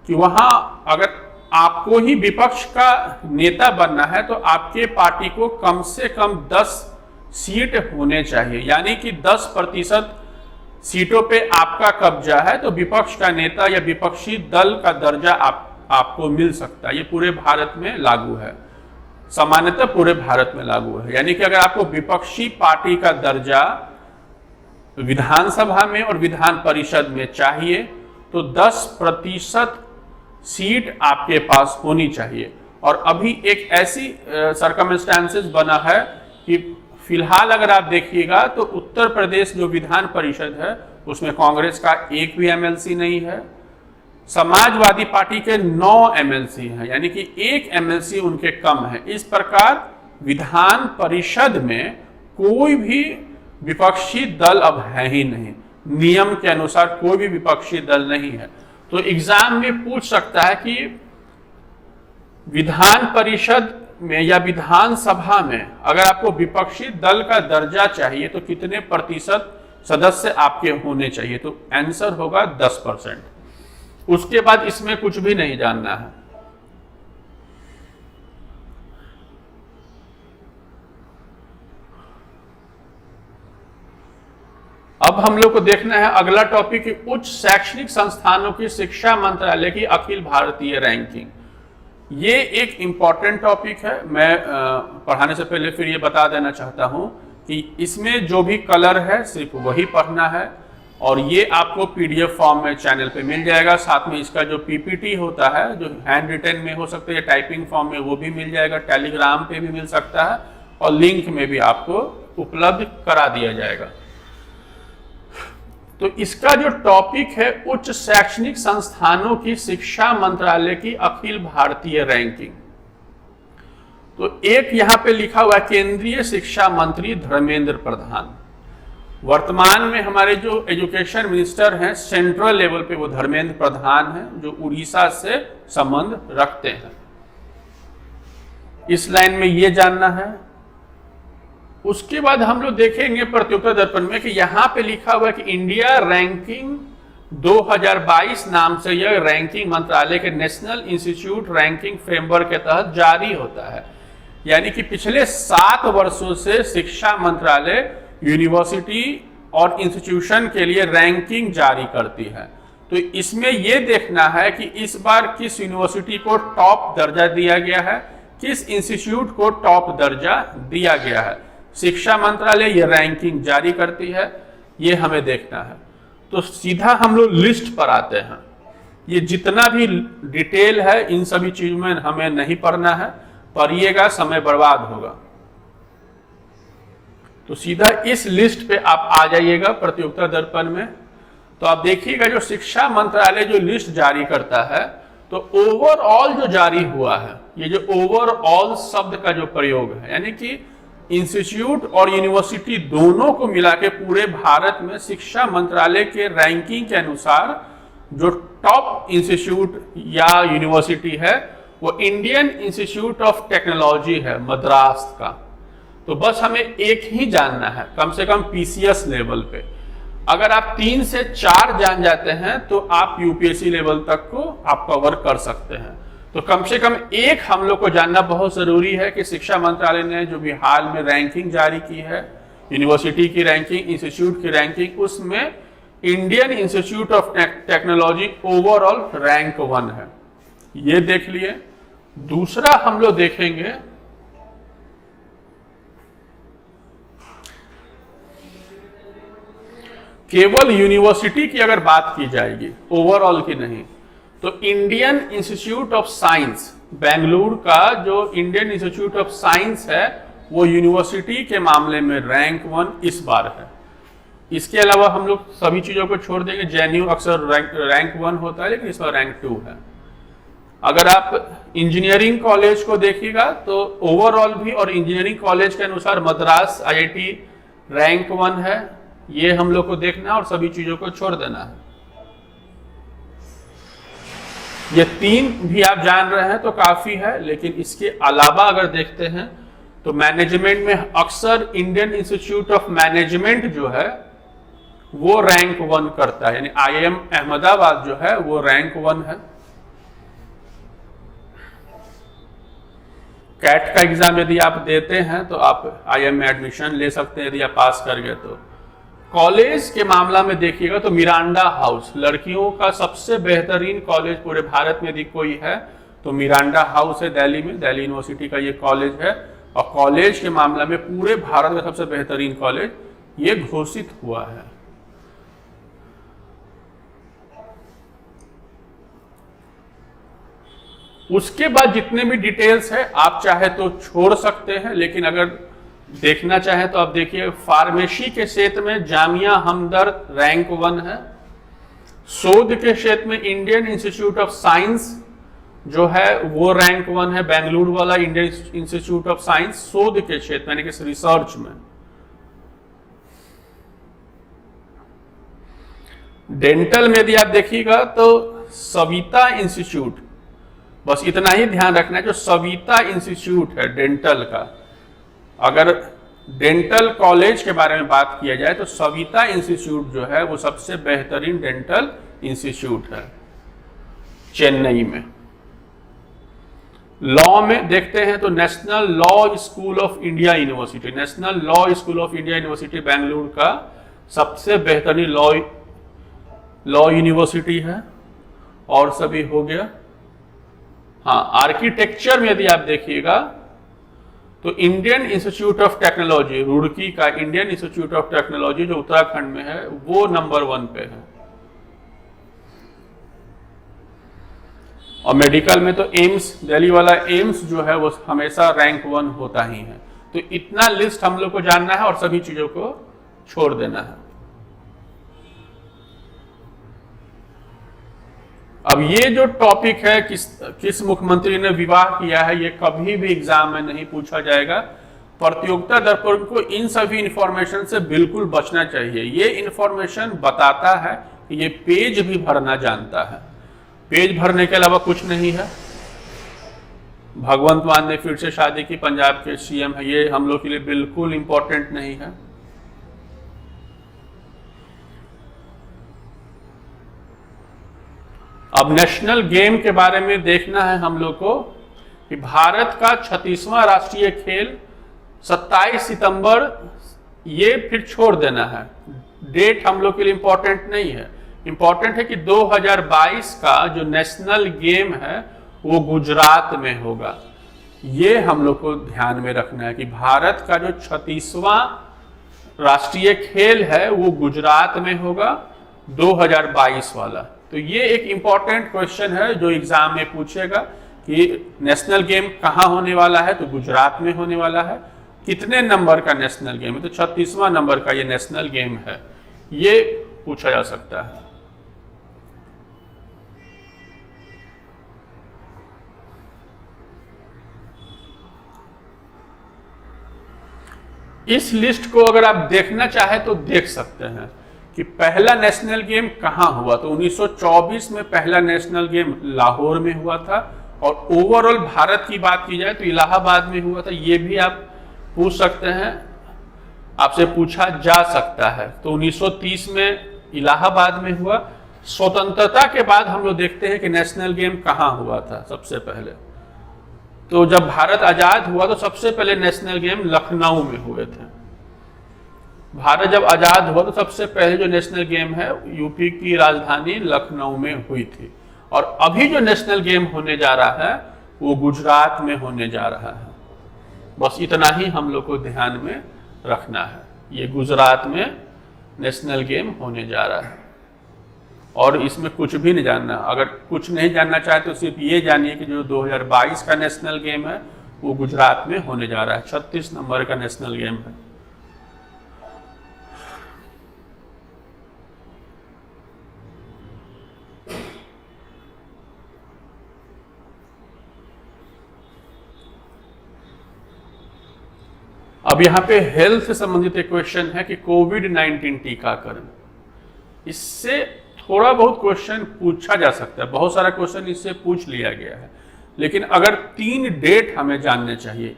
कि वहां अगर आपको ही विपक्ष का नेता बनना है तो आपके पार्टी को कम से कम 10 सीट होने चाहिए। यानी कि 10% सीटों पे आपका कब्जा है तो विपक्ष का नेता या विपक्षी दल का दर्जा आपको मिल सकता है। ये पूरे भारत में लागू है, सामान्यतः पूरे भारत में लागू है। यानी कि अगर आपको विपक्षी पार्टी का दर्जा विधानसभा में और विधान परिषद में चाहिए तो 10% सीट आपके पास होनी चाहिए। और अभी एक ऐसी सर्कमस्टेंसेस बना है कि फिलहाल अगर आप देखिएगा तो उत्तर प्रदेश जो विधान परिषद है उसमें कांग्रेस का एक भी एमएलसी नहीं है। समाजवादी पार्टी के 9 एमएलसी हैं, यानी कि 1 एमएलसी उनके कम है। इस प्रकार विधान परिषद में कोई भी विपक्षी दल अब है ही नहीं। नियम के अनुसार कोई भी विपक्षी दल नहीं है। तो एग्जाम में पूछ सकता है कि विधान परिषद में या विधानसभा में अगर आपको विपक्षी दल का दर्जा चाहिए तो कितने प्रतिशत सदस्य आपके होने चाहिए? तो आंसर होगा 10%। उसके बाद इसमें कुछ भी नहीं जानना है। अब हम लोग को देखना है अगला टॉपिक, उच्च शैक्षणिक संस्थानों की शिक्षा मंत्रालय की अखिल भारतीय रैंकिंग। ये एक इंपॉर्टेंट टॉपिक है। मैं पढ़ाने से पहले फिर ये बता देना चाहता हूं कि इसमें जो भी कलर है सिर्फ वही पढ़ना है और ये आपको पीडीएफ फॉर्म में चैनल पे मिल जाएगा। साथ में इसका जो पीपीटी होता है जो हैंड रिटन में हो सकता है या टाइपिंग फॉर्म में वो भी मिल जाएगा। टेलीग्राम पे भी मिल सकता है और लिंक में भी आपको उपलब्ध करा दिया जाएगा। तो इसका जो टॉपिक है उच्च शैक्षणिक संस्थानों की शिक्षा मंत्रालय की अखिल भारतीय रैंकिंग। तो एक यहां पे लिखा हुआ है केंद्रीय शिक्षा मंत्री धर्मेंद्र प्रधान। वर्तमान में हमारे जो एजुकेशन मिनिस्टर हैं सेंट्रल लेवल पे वो धर्मेंद्र प्रधान हैं जो उड़ीसा से संबंध रखते हैं। इस लाइन में ये जानना है। उसके बाद हम लोग देखेंगे प्रतियोगिता दर्पण में कि यहां पे लिखा हुआ है कि इंडिया रैंकिंग 2022 नाम से यह रैंकिंग मंत्रालय के नेशनल इंस्टीट्यूट रैंकिंग फ्रेमवर्क के तहत जारी होता है। यानी कि पिछले 7 वर्षों से शिक्षा मंत्रालय यूनिवर्सिटी और इंस्टीट्यूशन के लिए रैंकिंग जारी करती है। तो इसमें यह देखना है कि इस बार किस यूनिवर्सिटी को टॉप दर्जा दिया गया है, किस इंस्टीट्यूट को टॉप दर्जा दिया गया है। शिक्षा मंत्रालय ये रैंकिंग जारी करती है, ये हमें देखना है। तो सीधा हम लोग लिस्ट पर आते हैं। ये जितना भी डिटेल है इन सभी चीजों में हमें नहीं पढ़ना है, पढ़िएगा समय बर्बाद होगा। तो सीधा इस लिस्ट पे आप आ जाइएगा प्रतियोगिता दर्पण में। तो आप देखिएगा जो शिक्षा मंत्रालय जो लिस्ट जारी करता है, तो ओवरऑल जो जारी हुआ है, ये जो ओवरऑल शब्द का जो प्रयोग है, यानी कि इंस्टीट्यूट और यूनिवर्सिटी दोनों को मिला के पूरे भारत में शिक्षा मंत्रालय के रैंकिंग के अनुसार जो टॉप इंस्टीट्यूट या यूनिवर्सिटी है वो इंडियन इंस्टीट्यूट ऑफ टेक्नोलॉजी है, मद्रास का। तो बस हमें एक ही जानना है, कम से कम पीसीएस लेवल पे। अगर आप 3 से 4 जान जाते हैं तो आप यूपीएससी लेवल तक को आप कवर कर सकते हैं। तो कम से कम एक हम लोग को जानना बहुत जरूरी है कि शिक्षा मंत्रालय ने जो भी हाल में रैंकिंग जारी की है, यूनिवर्सिटी की रैंकिंग, इंस्टीट्यूट की रैंकिंग, उसमें Indian institute of technology overall rank 1 है, ये देख लिए। दूसरा हम लोग देखेंगे केवल यूनिवर्सिटी की अगर बात की जाएगी, ओवरऑल की नहीं, तो Indian institute of science Bengaluru का जो इंडियन इंस्टीट्यूट ऑफ साइंस है वो यूनिवर्सिटी के मामले में रैंक 1 इस बार है। इसके अलावा हम लोग सभी चीजों को छोड़ देंगे। जेएनयू अक्सर रैंक 1 होता है, लेकिन इस बार रैंक 2 है। अगर आप इंजीनियरिंग कॉलेज को देखिएगा तो ओवरऑल भी और इंजीनियरिंग कॉलेज के अनुसार मद्रास आईआईटी रैंक 1 है, ये हम लोग को देखना है और सभी चीजों को छोड़ देना है। ये 3 भी आप जान रहे हैं तो काफी है, लेकिन इसके अलावा अगर देखते हैं तो मैनेजमेंट में अक्सर इंडियन इंस्टीट्यूट ऑफ मैनेजमेंट जो है वो रैंक 1 करता है, यानी आईआईएम अहमदाबाद जो है वो रैंक 1 है। कैट का एग्जाम यदि आप देते हैं तो आप आईआईएम में एडमिशन ले सकते हैं, यदि आप पास कर गए तो। कॉलेज के मामला में देखिएगा तो मिरांडा हाउस, लड़कियों का सबसे बेहतरीन कॉलेज पूरे भारत में यदि कोई है तो मिरांडा हाउस है दिल्ली में, दिल्ली यूनिवर्सिटी का ये कॉलेज है। और कॉलेज के मामला में पूरे भारत का सबसे बेहतरीन कॉलेज ये घोषित हुआ है। उसके बाद जितने भी डिटेल्स है आप चाहे तो छोड़ सकते हैं, लेकिन अगर देखना चाहे तो आप देखिए फार्मेसी के क्षेत्र में जामिया हमदर्द रैंक 1 है। शोध के क्षेत्र में इंडियन इंस्टीट्यूट ऑफ साइंस जो है वो रैंक 1 है, बेंगलुरु वाला इंडियन इंस्टीट्यूट ऑफ साइंस शोध के क्षेत्र यानी कि रिसर्च में। डेंटल में यदि आप देखिएगा तो सविता इंस्टीट्यूट, बस इतना ही ध्यान रखना है, जो सविता इंस्टीट्यूट है डेंटल का, अगर डेंटल कॉलेज के बारे में बात किया जाए तो सविता इंस्टीट्यूट जो है वो सबसे बेहतरीन डेंटल इंस्टीट्यूट है चेन्नई में। लॉ में देखते हैं तो national law school of India university, national law school of India university Bengaluru का सबसे बेहतरीन लॉ यूनिवर्सिटी है। और सभी हो गया। हाँ, आर्किटेक्चर में यदि आप देखिएगा तो Indian institute of technology Roorkee का इंडियन इंस्टीट्यूट ऑफ टेक्नोलॉजी जो उत्तराखंड में है वो नंबर 1 पे है। और मेडिकल में तो एम्स, दिल्ली वाला एम्स जो है वो हमेशा रैंक 1 होता ही है। तो इतना लिस्ट हम लोग को जानना है और सभी चीजों को छोड़ देना है। अब ये जो टॉपिक है किस मुख्यमंत्री ने विवाह किया है, ये कभी भी एग्जाम में नहीं पूछा जाएगा। प्रतियोगिता दर्पण को इन सभी इंफॉर्मेशन से बिल्कुल बचना चाहिए। ये इंफॉर्मेशन बताता है कि ये पेज भी भरना जानता है, पेज भरने के अलावा कुछ नहीं है। भगवंत मान ने फिर से शादी की, पंजाब के सीएम है, ये हम लोग के लिए बिल्कुल इंपॉर्टेंट नहीं है। अब नेशनल गेम के बारे में देखना है हम लोग को कि भारत का 36वां राष्ट्रीय खेल 27 सितंबर, ये फिर छोड़ देना है। डेट हम लोग के लिए इंपॉर्टेंट नहीं है, इंपॉर्टेंट है कि 2022 का जो नेशनल गेम है वो गुजरात में होगा। ये हम लोग को ध्यान में रखना है कि भारत का जो 36वां राष्ट्रीय खेल है वो गुजरात में होगा, 2022 वाला। तो ये एक इंपॉर्टेंट क्वेश्चन है जो एग्जाम में पूछेगा कि नेशनल गेम कहाँ होने वाला है, तो गुजरात में होने वाला है। कितने नंबर का नेशनल गेम है, तो 36वां नंबर का ये नेशनल गेम है, ये पूछा जा सकता है। इस लिस्ट को अगर आप देखना चाहे तो देख सकते हैं कि पहला नेशनल गेम कहाँ हुआ। तो 1924 में पहला नेशनल गेम लाहौर में हुआ था, और ओवरऑल भारत की बात की जाए तो इलाहाबाद में हुआ था। ये भी आप पूछ सकते हैं, आपसे पूछा जा सकता है। तो 1930 में इलाहाबाद में हुआ। स्वतंत्रता के बाद हम लोग देखते हैं कि नेशनल गेम कहाँ हुआ था सबसे पहले। तो जब भारत आजाद हुआ तो सबसे पहले नेशनल गेम लखनऊ में हुए थे। भारत जब आजाद हुआ तो सबसे पहले जो नेशनल गेम है यूपी की राजधानी लखनऊ में हुई थी। और अभी जो नेशनल गेम होने जा रहा है वो गुजरात में होने जा रहा है। बस इतना ही हम लोग को ध्यान में रखना है, ये गुजरात में नेशनल गेम होने जा रहा है। और इसमें कुछ भी नहीं जानना, अगर कुछ नहीं जानना चाहे तो सिर्फ ये जानिए कि जो 2022 का नेशनल गेम है वो गुजरात में होने जा रहा है, 36 नंबर का नेशनल गेम है। अब यहाँ पे हेल्थ से संबंधित एक क्वेश्चन है कि कोविड-19 टीकाकरण, इससे थोड़ा बहुत क्वेश्चन पूछा जा सकता है। बहुत सारा क्वेश्चन इससे पूछ लिया गया है, लेकिन अगर 3 डेट हमें जानने चाहिए।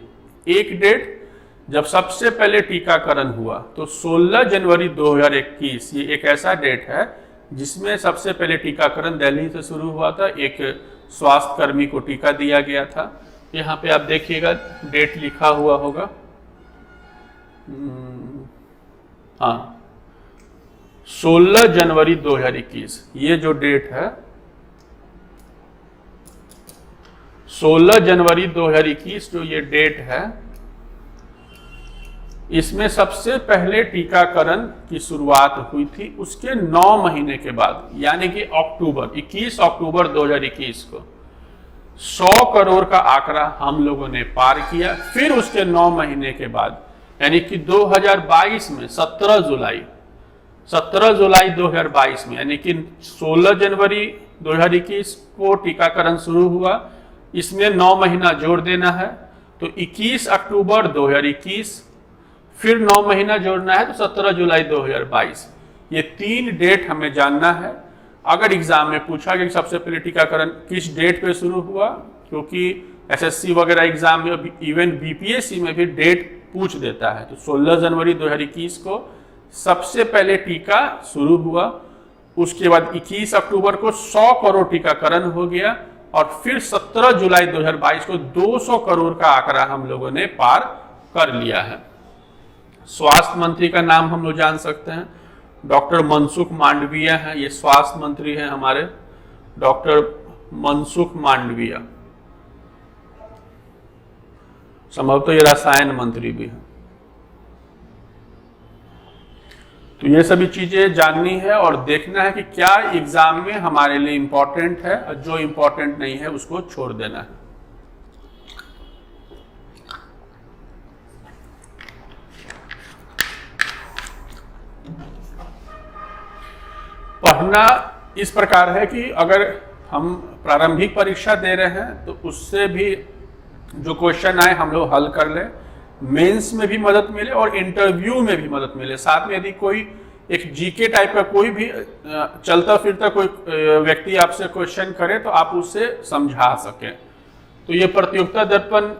एक डेट जब सबसे पहले टीकाकरण हुआ तो 16 जनवरी 2021, ये एक ऐसा डेट है जिसमें सबसे पहले टीकाकरण दिल्ली से शुरू हुआ था। एक स्वास्थ्य कर्मी को टीका दिया गया था। यहाँ पे आप देखिएगा डेट लिखा हुआ होगा, हाँ 16 जनवरी 2021, ये जो डेट है 16 जनवरी 2021 जो ये डेट है, इसमें सबसे पहले टीकाकरण की शुरुआत हुई थी। उसके 9 महीने के बाद यानी कि 21 अक्टूबर 2021 को 100 करोड़ का आंकड़ा हम लोगों ने पार किया। फिर उसके 9 महीने के बाद यानी कि 2022 में 17 जुलाई 2022 में, यानी कि 16 जनवरी 2021 को टीकाकरण शुरू हुआ। इसमें 9 महीना जोड़ देना है तो 21 अक्टूबर 2021, फिर 9 महीना जोड़ना है तो 17 जुलाई 2022। ये 3 डेट हमें जानना है। अगर एग्जाम में पूछा गया कि सबसे पहले टीकाकरण किस डेट पे शुरू हुआ, क्योंकि एसएससी वगैरह एग्जाम में, इवन बीपीएससी में भी डेट पूछ देता है। तो 16 जनवरी 2021 को सबसे पहले टीका शुरू हुआ। उसके बाद 21 अक्टूबर को 100 करोड़ टीकाकरण हो गया, और फिर 17 जुलाई 2022 को 200 करोड़ का आंकड़ा हम लोगों ने पार कर लिया है। स्वास्थ्य मंत्री का नाम हम लोग जान सकते हैं, डॉक्टर मनसुख मांडविया है। ये स्वास्थ्य मंत्री हैं हमारे, डॉक्टर मनसुख मांडविया। संभवतः ये रसायन मंत्री भी है। तो ये सभी चीजें जाननी है और देखना है कि क्या एग्जाम में हमारे लिए इंपॉर्टेंट है, और जो इंपॉर्टेंट नहीं है उसको छोड़ देना है। पढ़ना इस प्रकार है कि अगर हम प्रारंभिक परीक्षा दे रहे हैं तो उससे भी जो क्वेश्चन आए हम लोग हल कर लें, मेंस में भी मदद मिले और इंटरव्यू में भी मदद मिले। साथ में यदि कोई एक जीके टाइप का कोई भी चलता फिरता कोई व्यक्ति आपसे क्वेश्चन करे तो आप उससे समझा सकें। तो ये प्रतियोगिता दर्पण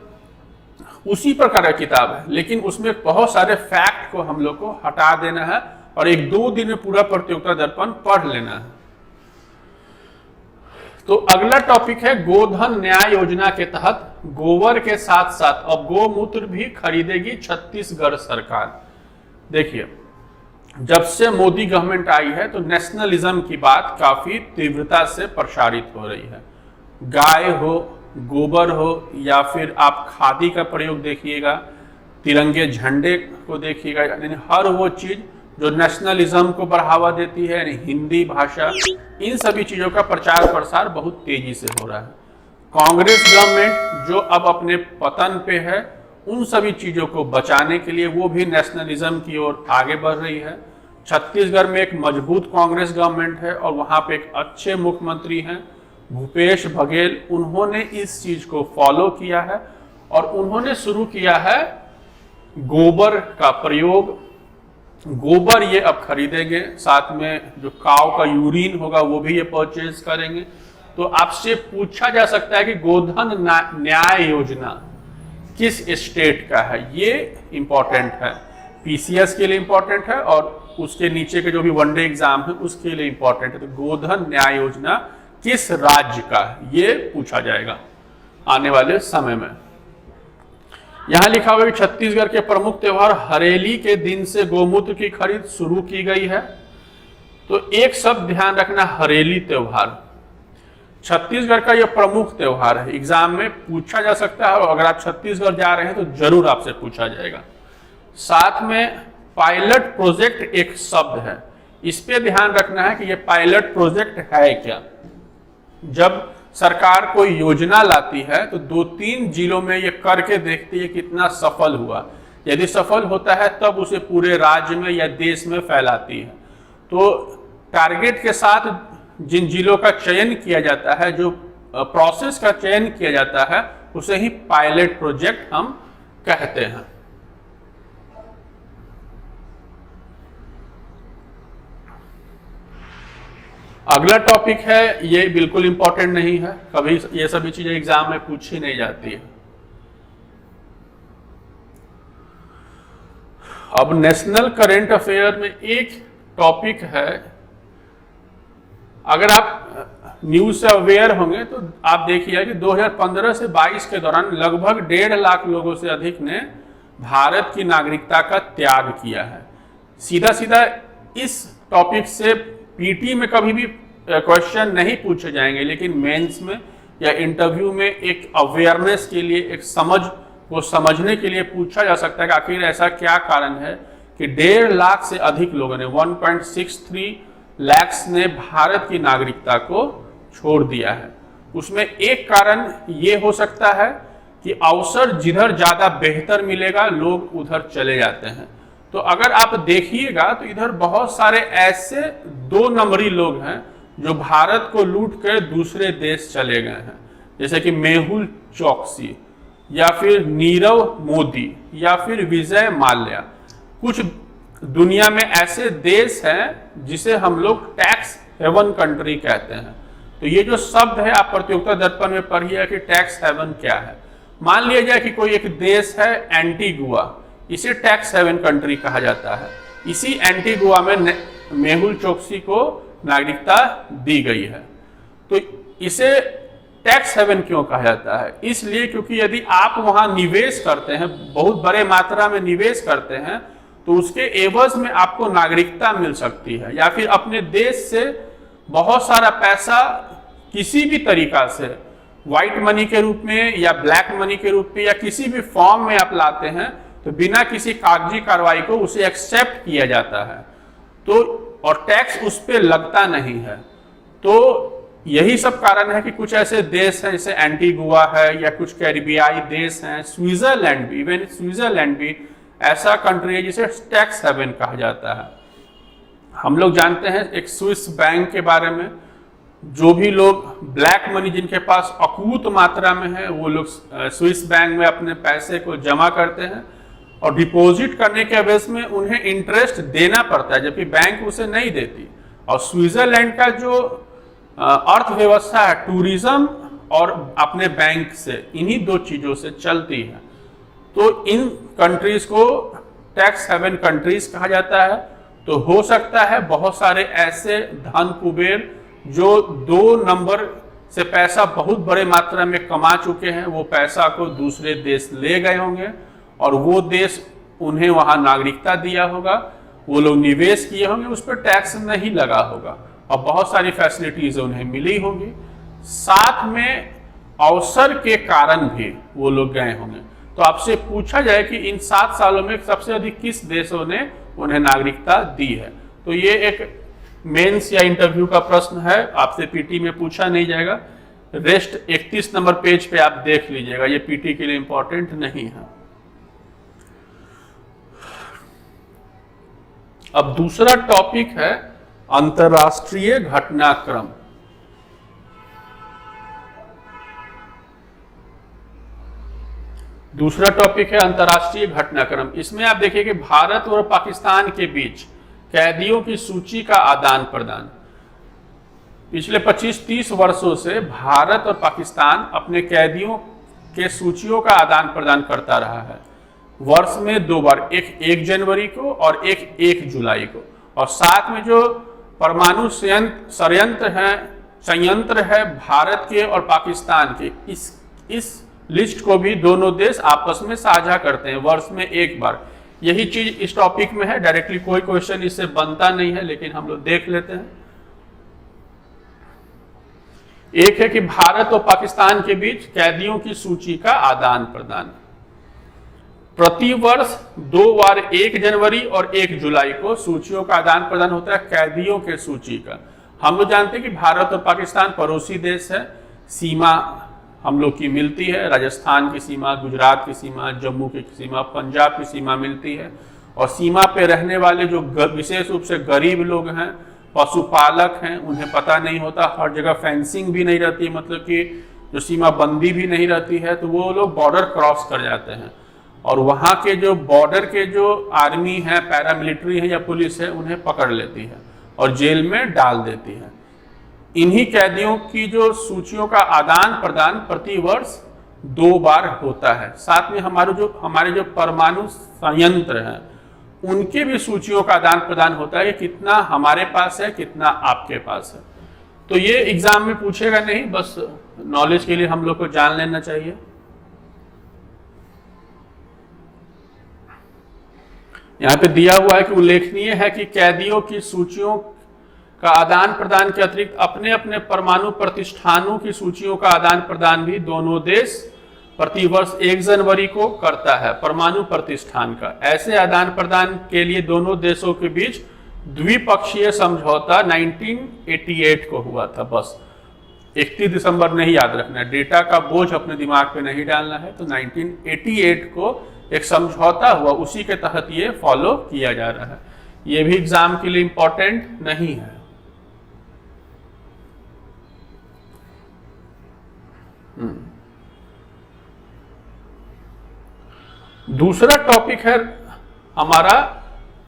उसी प्रकार का किताब है, लेकिन उसमें बहुत सारे फैक्ट को हम लोग को हटा देना है और 1-2 दिन में पूरा प्रतियोगिता दर्पण पढ़ लेना है। तो अगला टॉपिक है गोधन न्याय योजना के तहत गोबर के साथ साथ अब गोमूत्र भी खरीदेगी छत्तीसगढ़ सरकार। देखिए, जब से मोदी गवर्नमेंट आई है तो नेशनलिज्म की बात काफी तीव्रता से प्रसारित हो रही है। गाय हो, गोबर हो, या फिर आप खादी का प्रयोग देखिएगा, तिरंगे झंडे को देखिएगा, यानी हर वो चीज जो नेशनलिज्म को बढ़ावा देती है, यानी हिंदी भाषा, इन सभी चीजों का प्रचार प्रसार बहुत तेजी से हो रहा है। कांग्रेस गवर्नमेंट जो अब अपने पतन पे है, उन सभी चीजों को बचाने के लिए वो भी नेशनलिज्म की ओर आगे बढ़ रही है। छत्तीसगढ़ में एक मजबूत कांग्रेस गवर्नमेंट है और वहां पे एक अच्छे मुख्यमंत्री हैं भूपेश बघेल। उन्होंने इस चीज को फॉलो किया है और उन्होंने शुरू किया है गोबर का प्रयोग। गोबर ये अब खरीदेंगे, साथ में जो काव का यूरिन होगा वो भी ये परचेज करेंगे। तो आपसे पूछा जा सकता है कि गोधन न्याय योजना किस स्टेट का है, ये इंपॉर्टेंट है। पीसीएस के लिए इंपॉर्टेंट है और उसके नीचे के जो भी वनडे एग्जाम है उसके लिए इंपॉर्टेंट है। तो गोधन न्याय योजना किस राज्य का है, ये पूछा जाएगा आने वाले समय में। यहां लिखा हुआ है कि छत्तीसगढ़ के प्रमुख त्योहार हरेली के दिन से गोमूत्र की खरीद शुरू की गई है। तो एक शब्द ध्यान रखना, हरेली त्योहार छत्तीसगढ़ का यह प्रमुख त्योहार है। एग्जाम में पूछा जा सकता है और अगर आप छत्तीसगढ़ जा रहे हैं तो जरूर आपसे पूछा जाएगा। साथ में पायलट प्रोजेक्ट एक शब्द है, इस पे ध्यान रखना है कि यह पायलट प्रोजेक्ट है क्या। जब सरकार कोई योजना लाती है तो 2-3 जिलों में ये करके देखती है कितना सफल हुआ। यदि सफल होता है तब उसे पूरे राज्य में या देश में फैलाती है। तो टारगेट के साथ जिन जिलों का चयन किया जाता है, जो प्रोसेस का चयन किया जाता है, उसे ही पायलट प्रोजेक्ट हम कहते हैं। अगला टॉपिक है, ये बिल्कुल इंपॉर्टेंट नहीं है, कभी ये सभी चीजें एग्जाम में पूछी नहीं जाती है। अब नेशनल करंट अफेयर में एक टॉपिक है, अगर आप न्यूज से अवेयर होंगे तो आप देखिए कि 2015 से 22 के दौरान लगभग 1.5 लाख लोगों से अधिक ने भारत की नागरिकता का त्याग किया है। सीधा सीधा इस टॉपिक से पीटी में कभी भी क्वेश्चन नहीं पूछे जाएंगे, लेकिन मेंस में या इंटरव्यू में एक अवेयरनेस के लिए, एक समझ को समझने के लिए पूछा जा सकता है कि आखिर ऐसा क्या कारण है कि 1.5 लाख से अधिक लोगों ने 1.63 लाख ने भारत की नागरिकता को छोड़ दिया है। उसमें एक कारण ये हो सकता है कि अवसर जिधर ज्यादा बेहतर मिलेगा लोग उधर चले जाते हैं। तो अगर आप देखिएगा तो इधर बहुत सारे ऐसे 2 नंबरी लोग हैं जो भारत को लूट कर दूसरे देश चले गए हैं, जैसे कि मेहुल चौकसी या फिर नीरव मोदी या फिर विजय माल्या। कुछ दुनिया में ऐसे देश हैं जिसे हम लोग टैक्स हेवन कंट्री कहते हैं। तो ये जो शब्द है आप प्रतियोगिता दर्पण में पढ़िए कि टैक्स हेवन क्या है। मान लिया जाए कि कोई एक देश है एंटीगुआ, इसे टैक्स हेवन कंट्री कहा जाता है। इसी एंटीगुआ में मेहुल चोकसी को नागरिकता दी गई है। तो इसे टैक्स हेवन क्यों कहा जाता है? इसलिए क्योंकि यदि आप वहां निवेश करते हैं, बहुत बड़े मात्रा में निवेश करते हैं, तो उसके एवज में आपको नागरिकता मिल सकती है, या फिर अपने देश से बहुत सारा पैसा किसी भी तरीका से व्हाइट मनी के रूप में या ब्लैक मनी के रूप में या किसी भी फॉर्म में आप लाते हैं तो बिना किसी कागजी कार्रवाई को उसे एक्सेप्ट किया जाता है, तो और टैक्स उस पर लगता नहीं है। तो यही सब कारण है कि कुछ ऐसे देश हैं जैसे एंटीगुआ है या कुछ कैरिबियाई देश हैं, स्विट्जरलैंड भी, इवन स्विट्जरलैंड भी ऐसा कंट्री है जिसे टैक्स हेवन कहा जाता है। हम लोग जानते हैं एक स्विस बैंक के बारे में, जो भी लोग ब्लैक मनी जिनके पास अकूत मात्रा में है वो लोग स्विस बैंक में अपने पैसे को जमा करते हैं और डिपॉजिट करने के एवज में उन्हें इंटरेस्ट देना पड़ता है, जबकि बैंक उसे नहीं देती। और स्विट्जरलैंड का जो अर्थव्यवस्था है टूरिज्म और अपने बैंक से, इन्हीं 2 चीजों से चलती है। तो इन कंट्रीज को टैक्स हेवन कंट्रीज कहा जाता है। तो हो सकता है बहुत सारे ऐसे धन कुबेर जो 2 नंबर से पैसा बहुत बड़े मात्रा में कमा चुके हैं, वो पैसा को दूसरे देश ले गए होंगे और वो देश उन्हें वहां नागरिकता दिया होगा, वो लोग निवेश किए होंगे, उस पर टैक्स नहीं लगा होगा और बहुत सारी फैसिलिटीज उन्हें मिली होंगी। साथ में अवसर के कारण भी वो लोग गए होंगे। तो आपसे पूछा जाए कि इन 7 सालों में सबसे अधिक किस देशों ने उन्हें नागरिकता दी है, तो ये एक मेंस या इंटरव्यू का प्रश्न है, आपसे पीटी में पूछा नहीं जाएगा। रेस्ट 31 नंबर पेज पे आप देख लीजिएगा, ये पीटी के लिए इंपॉर्टेंट नहीं है। अब दूसरा टॉपिक है अंतर्राष्ट्रीय घटनाक्रम। दूसरा टॉपिक है अंतर्राष्ट्रीय घटनाक्रम। इसमें आप देखिए कि भारत और पाकिस्तान के बीच कैदियों की सूची का आदान प्रदान पिछले 25-30 वर्षों से भारत और पाकिस्तान अपने कैदियों के सूचियों का आदान प्रदान करता रहा है। वर्ष में 2 बार, एक 1 जनवरी को और एक 1 जुलाई को। और साथ में जो परमाणु संयंत्र है भारत के और पाकिस्तान के, इस लिस्ट को भी दोनों देश आपस में साझा करते हैं वर्ष में 1 बार। यही चीज इस टॉपिक में है, डायरेक्टली कोई क्वेश्चन इससे बनता नहीं है, लेकिन हम लोग देख लेते हैं। एक है कि भारत और पाकिस्तान के बीच कैदियों की सूची का आदान प्रदान। प्रतिवर्ष 2 बार 1 जनवरी और 1 जुलाई को सूचियों का आदान प्रदान होता है, कैदियों के सूची का। हम लोग जानते हैं कि भारत और पाकिस्तान पड़ोसी देश है, सीमा हम लोग की मिलती है, राजस्थान की सीमा, गुजरात की सीमा, जम्मू की सीमा, पंजाब की सीमा मिलती है। और सीमा पे रहने वाले जो विशेष रूप से गरीब लोग हैं, पशुपालक हैं, उन्हें पता नहीं होता, हर जगह फेंसिंग भी नहीं रहती, मतलब कि जो सीमा बंदी भी नहीं रहती है, तो वो लोग बॉर्डर क्रॉस कर जाते हैं और वहाँ के जो बॉर्डर के जो आर्मी है, पैरामिलिट्री है या पुलिस है, उन्हें पकड़ लेती है और जेल में डाल देती है। इन्हीं कैदियों की जो सूचियों का आदान प्रदान प्रतिवर्ष 2 बार होता है। साथ में हमारे जो परमाणु संयंत्र हैं, उनके भी सूचियों का आदान प्रदान होता है कि कितना हमारे पास है, कितना आपके पास है। तो ये एग्जाम में पूछेगा नहीं, बस नॉलेज के लिए हम लोग को जान लेना चाहिए। यहाँ पे दिया हुआ है कि उल्लेखनीय है कि कैदियों की सूचियों का आदान प्रदान के अतिरिक्त अपने अपने परमाणु प्रतिष्ठानों की सूचियों का आदान प्रदान भी दोनों देश प्रतिवर्ष 1 जनवरी को करता है। परमाणु प्रतिष्ठान का ऐसे आदान प्रदान के लिए दोनों देशों के बीच द्विपक्षीय समझौता 1988 को हुआ था। बस 31 दिसंबर नहीं याद रखना है, डेटा का बोझ अपने दिमाग पे नहीं डालना है। तो 1988 को एक समझौता हुआ, उसी के तहत ये फॉलो किया जा रहा है। ये भी एग्जाम के लिए इंपॉर्टेंट नहीं है। दूसरा टॉपिक है हमारा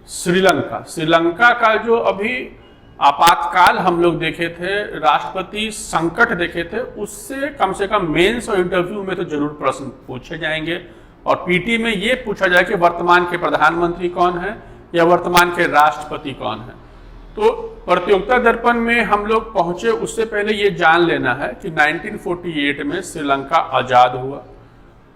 श्रीलंका। श्रीलंका का जो अभी आपातकाल हम लोग देखे थे, राष्ट्रपति संकट देखे थे, उससे कम से कम मेंस और इंटरव्यू में तो जरूर प्रश्न पूछे जाएंगे। और पीटी में ये पूछा जाए कि वर्तमान के प्रधानमंत्री कौन है या वर्तमान के राष्ट्रपति कौन है। तो प्रतियोगिता दर्पण में हम लोग पहुंचे उससे पहले ये जान लेना है कि 1948 में श्रीलंका आजाद हुआ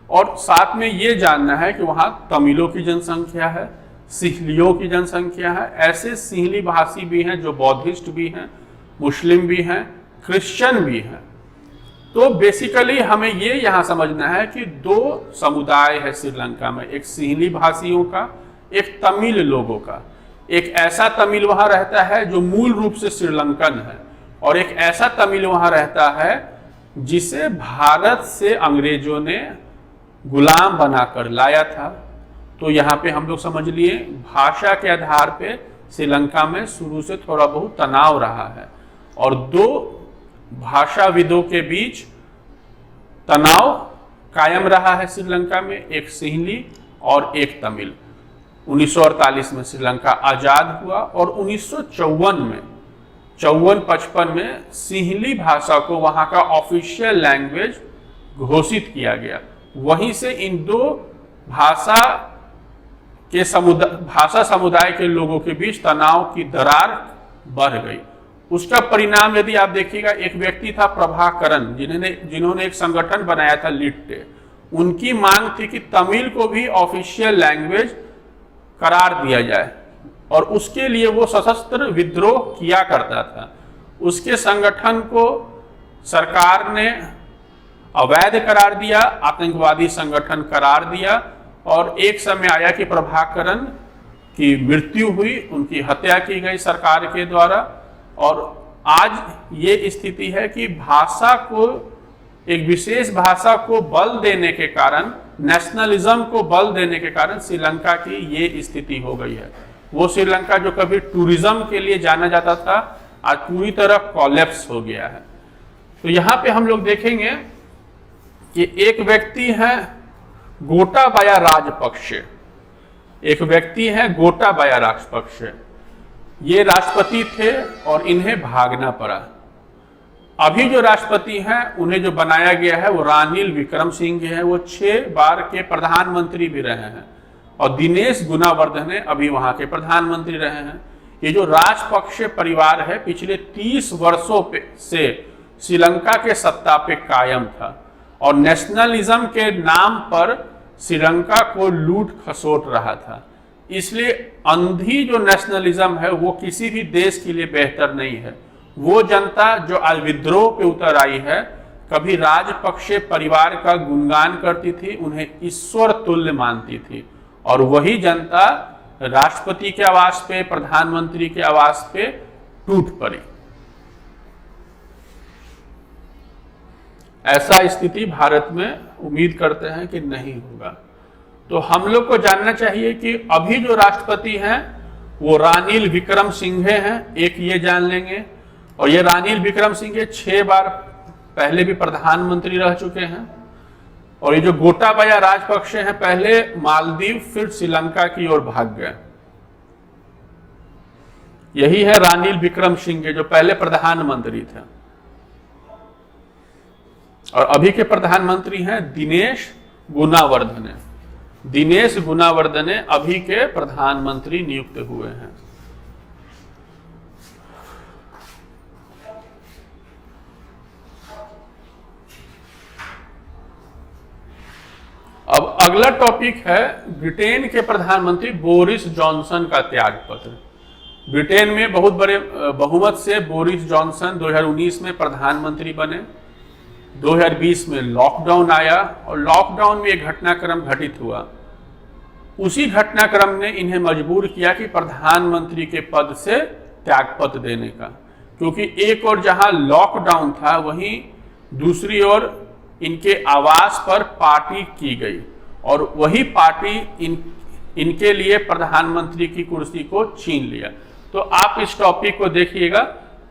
और साथ में ये जानना है कि वहाँ तमिलों की जनसंख्या है, सिंहलियों की जनसंख्या है, ऐसे सिंहली भाषी भी हैं जो बौद्धिस्ट भी हैं, मुस्लिम भी हैं, क्रिश्चियन भी हैं। तो बेसिकली हमें ये यहाँ समझना है कि 2 समुदाय है श्रीलंका में, एक सिंहली भाषियों का, एक तमिल लोगों का। एक ऐसा तमिल वहाँ रहता है जो मूल रूप से श्रीलंकन है और एक ऐसा तमिल वहाँ रहता है जिसे भारत से अंग्रेजों ने गुलाम बनाकर लाया था। तो यहाँ पे हम लोग समझ लिए भाषा के आधार पे श्रीलंका में शुरू से थोड़ा बहुत तनाव रहा है और 2 भाषाविदों के बीच तनाव कायम रहा है श्रीलंका में, एक सिंहली और एक तमिल। 1948 में श्रीलंका आजाद हुआ और 1954 में 54-55 में सिंहली भाषा को वहाँ का ऑफिशियल लैंग्वेज घोषित किया गया। वहीं से इन 2 भाषा समुदाय के लोगों के बीच तनाव की दरार बढ़ गई उसका परिणाम यदि आप देखिएगा, एक व्यक्ति था प्रभाकरन, जिन्होंने एक संगठन बनाया था लिट्टे। उनकी मांग थी कि तमिल को भी ऑफिशियल लैंग्वेज करार दिया जाए, और उसके लिए वो सशस्त्र विद्रोह किया करता था। उसके संगठन को सरकार ने अवैध करार दिया, आतंकवादी संगठन करार दिया, और एक समय आया कि प्रभाकरन की मृत्यु हुई, उनकी हत्या की गई सरकार के द्वारा। और आज ये स्थिति है कि भाषा को, एक विशेष भाषा को बल देने के कारण, नेशनलिज्म को बल देने के कारण श्रीलंका की ये स्थिति हो गई है। वो श्रीलंका जो कभी टूरिज्म के लिए जाना जाता था, आज पूरी तरह कोलैप्स हो गया है। तो यहाँ पे हम लोग देखेंगे कि एक व्यक्ति है गोटाबाया राजपक्षे, एक व्यक्ति है गोटाबाया राजपक्षे। ये राष्ट्रपति थे और इन्हें भागना पड़ा। अभी जो राष्ट्रपति हैं उन्हें जो बनाया गया है वो रानिल विक्रमसिंघे है। वो 6 बार के प्रधानमंत्री भी रहे हैं, और दिनेश गुणावर्धने अभी वहां के प्रधानमंत्री रहे हैं। ये जो राजपक्षे परिवार है पिछले 30 वर्षों से श्रीलंका के सत्ता पे कायम था, और नेशनलिज्म के नाम पर श्रीलंका को लूट खसोट रहा था। इसलिए अंधी जो नेशनलिज्म है वो किसी भी देश के लिए बेहतर नहीं है। वो जनता जो आज विद्रोह पे उतर आई है, कभी राजपक्षे परिवार का गुणगान करती थी, उन्हें ईश्वर तुल्य मानती थी, और वही जनता राष्ट्रपति के आवास पे, प्रधानमंत्री के आवास पे टूट पड़ी। ऐसा स्थिति भारत में उम्मीद करते हैं कि नहीं होगा। तो हम लोग को जानना चाहिए कि अभी जो राष्ट्रपति हैं वो रानिल विक्रमसिंघे हैं, एक ये जान लेंगे। और ये रानिल विक्रमसिंघे 6 बार पहले भी प्रधानमंत्री रह चुके हैं। और ये जो गोटाबाया राजपक्षे हैं, पहले मालदीव फिर श्रीलंका की ओर भाग गए। यही है रानिल विक्रमसिंघे जो पहले प्रधानमंत्री थे। और अभी के प्रधानमंत्री हैं दिनेश गुणावर्धने। दिनेश गुणावर्धने अभी के प्रधानमंत्री नियुक्त हुए हैं। अब अगला टॉपिक है ब्रिटेन के प्रधानमंत्री बोरिस जॉनसन का त्यागपत्र। ब्रिटेन में बहुत बड़े बहुमत से बोरिस जॉनसन 2019 में प्रधानमंत्री बने। 2020 में लॉकडाउन आया, और लॉकडाउन में एक घटनाक्रम घटित हुआ। उसी घटनाक्रम ने इन्हें मजबूर किया कि प्रधानमंत्री के पद से त्यागपत्र देने का, क्योंकि एक और जहां लॉकडाउन था, वहीं दूसरी ओर इनके आवास पर पार्टी की गई, और वही पार्टी इनके लिए प्रधानमंत्री की कुर्सी को छीन लिया। तो आप इस टॉपिक को देखिएगा।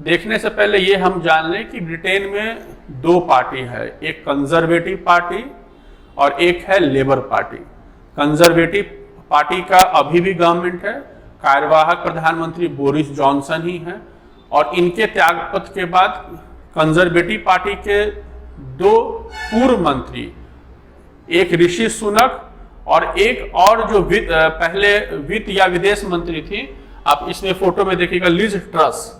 देखने से पहले ये हम जान लें कि ब्रिटेन में 2 पार्टी है, एक कंजर्वेटिव पार्टी और एक है लेबर पार्टी। कंजर्वेटिव पार्टी का अभी भी गवर्नमेंट है, कार्यवाहक प्रधानमंत्री बोरिस जॉनसन ही हैं, और इनके त्यागपत्र के बाद कंजर्वेटिव पार्टी के 2 पूर्व मंत्री, एक ऋषि सुनक और एक और जो पहले वित्त या विदेश मंत्री थी, आप इसमें फोटो में देखिएगा, लिज ट्रस,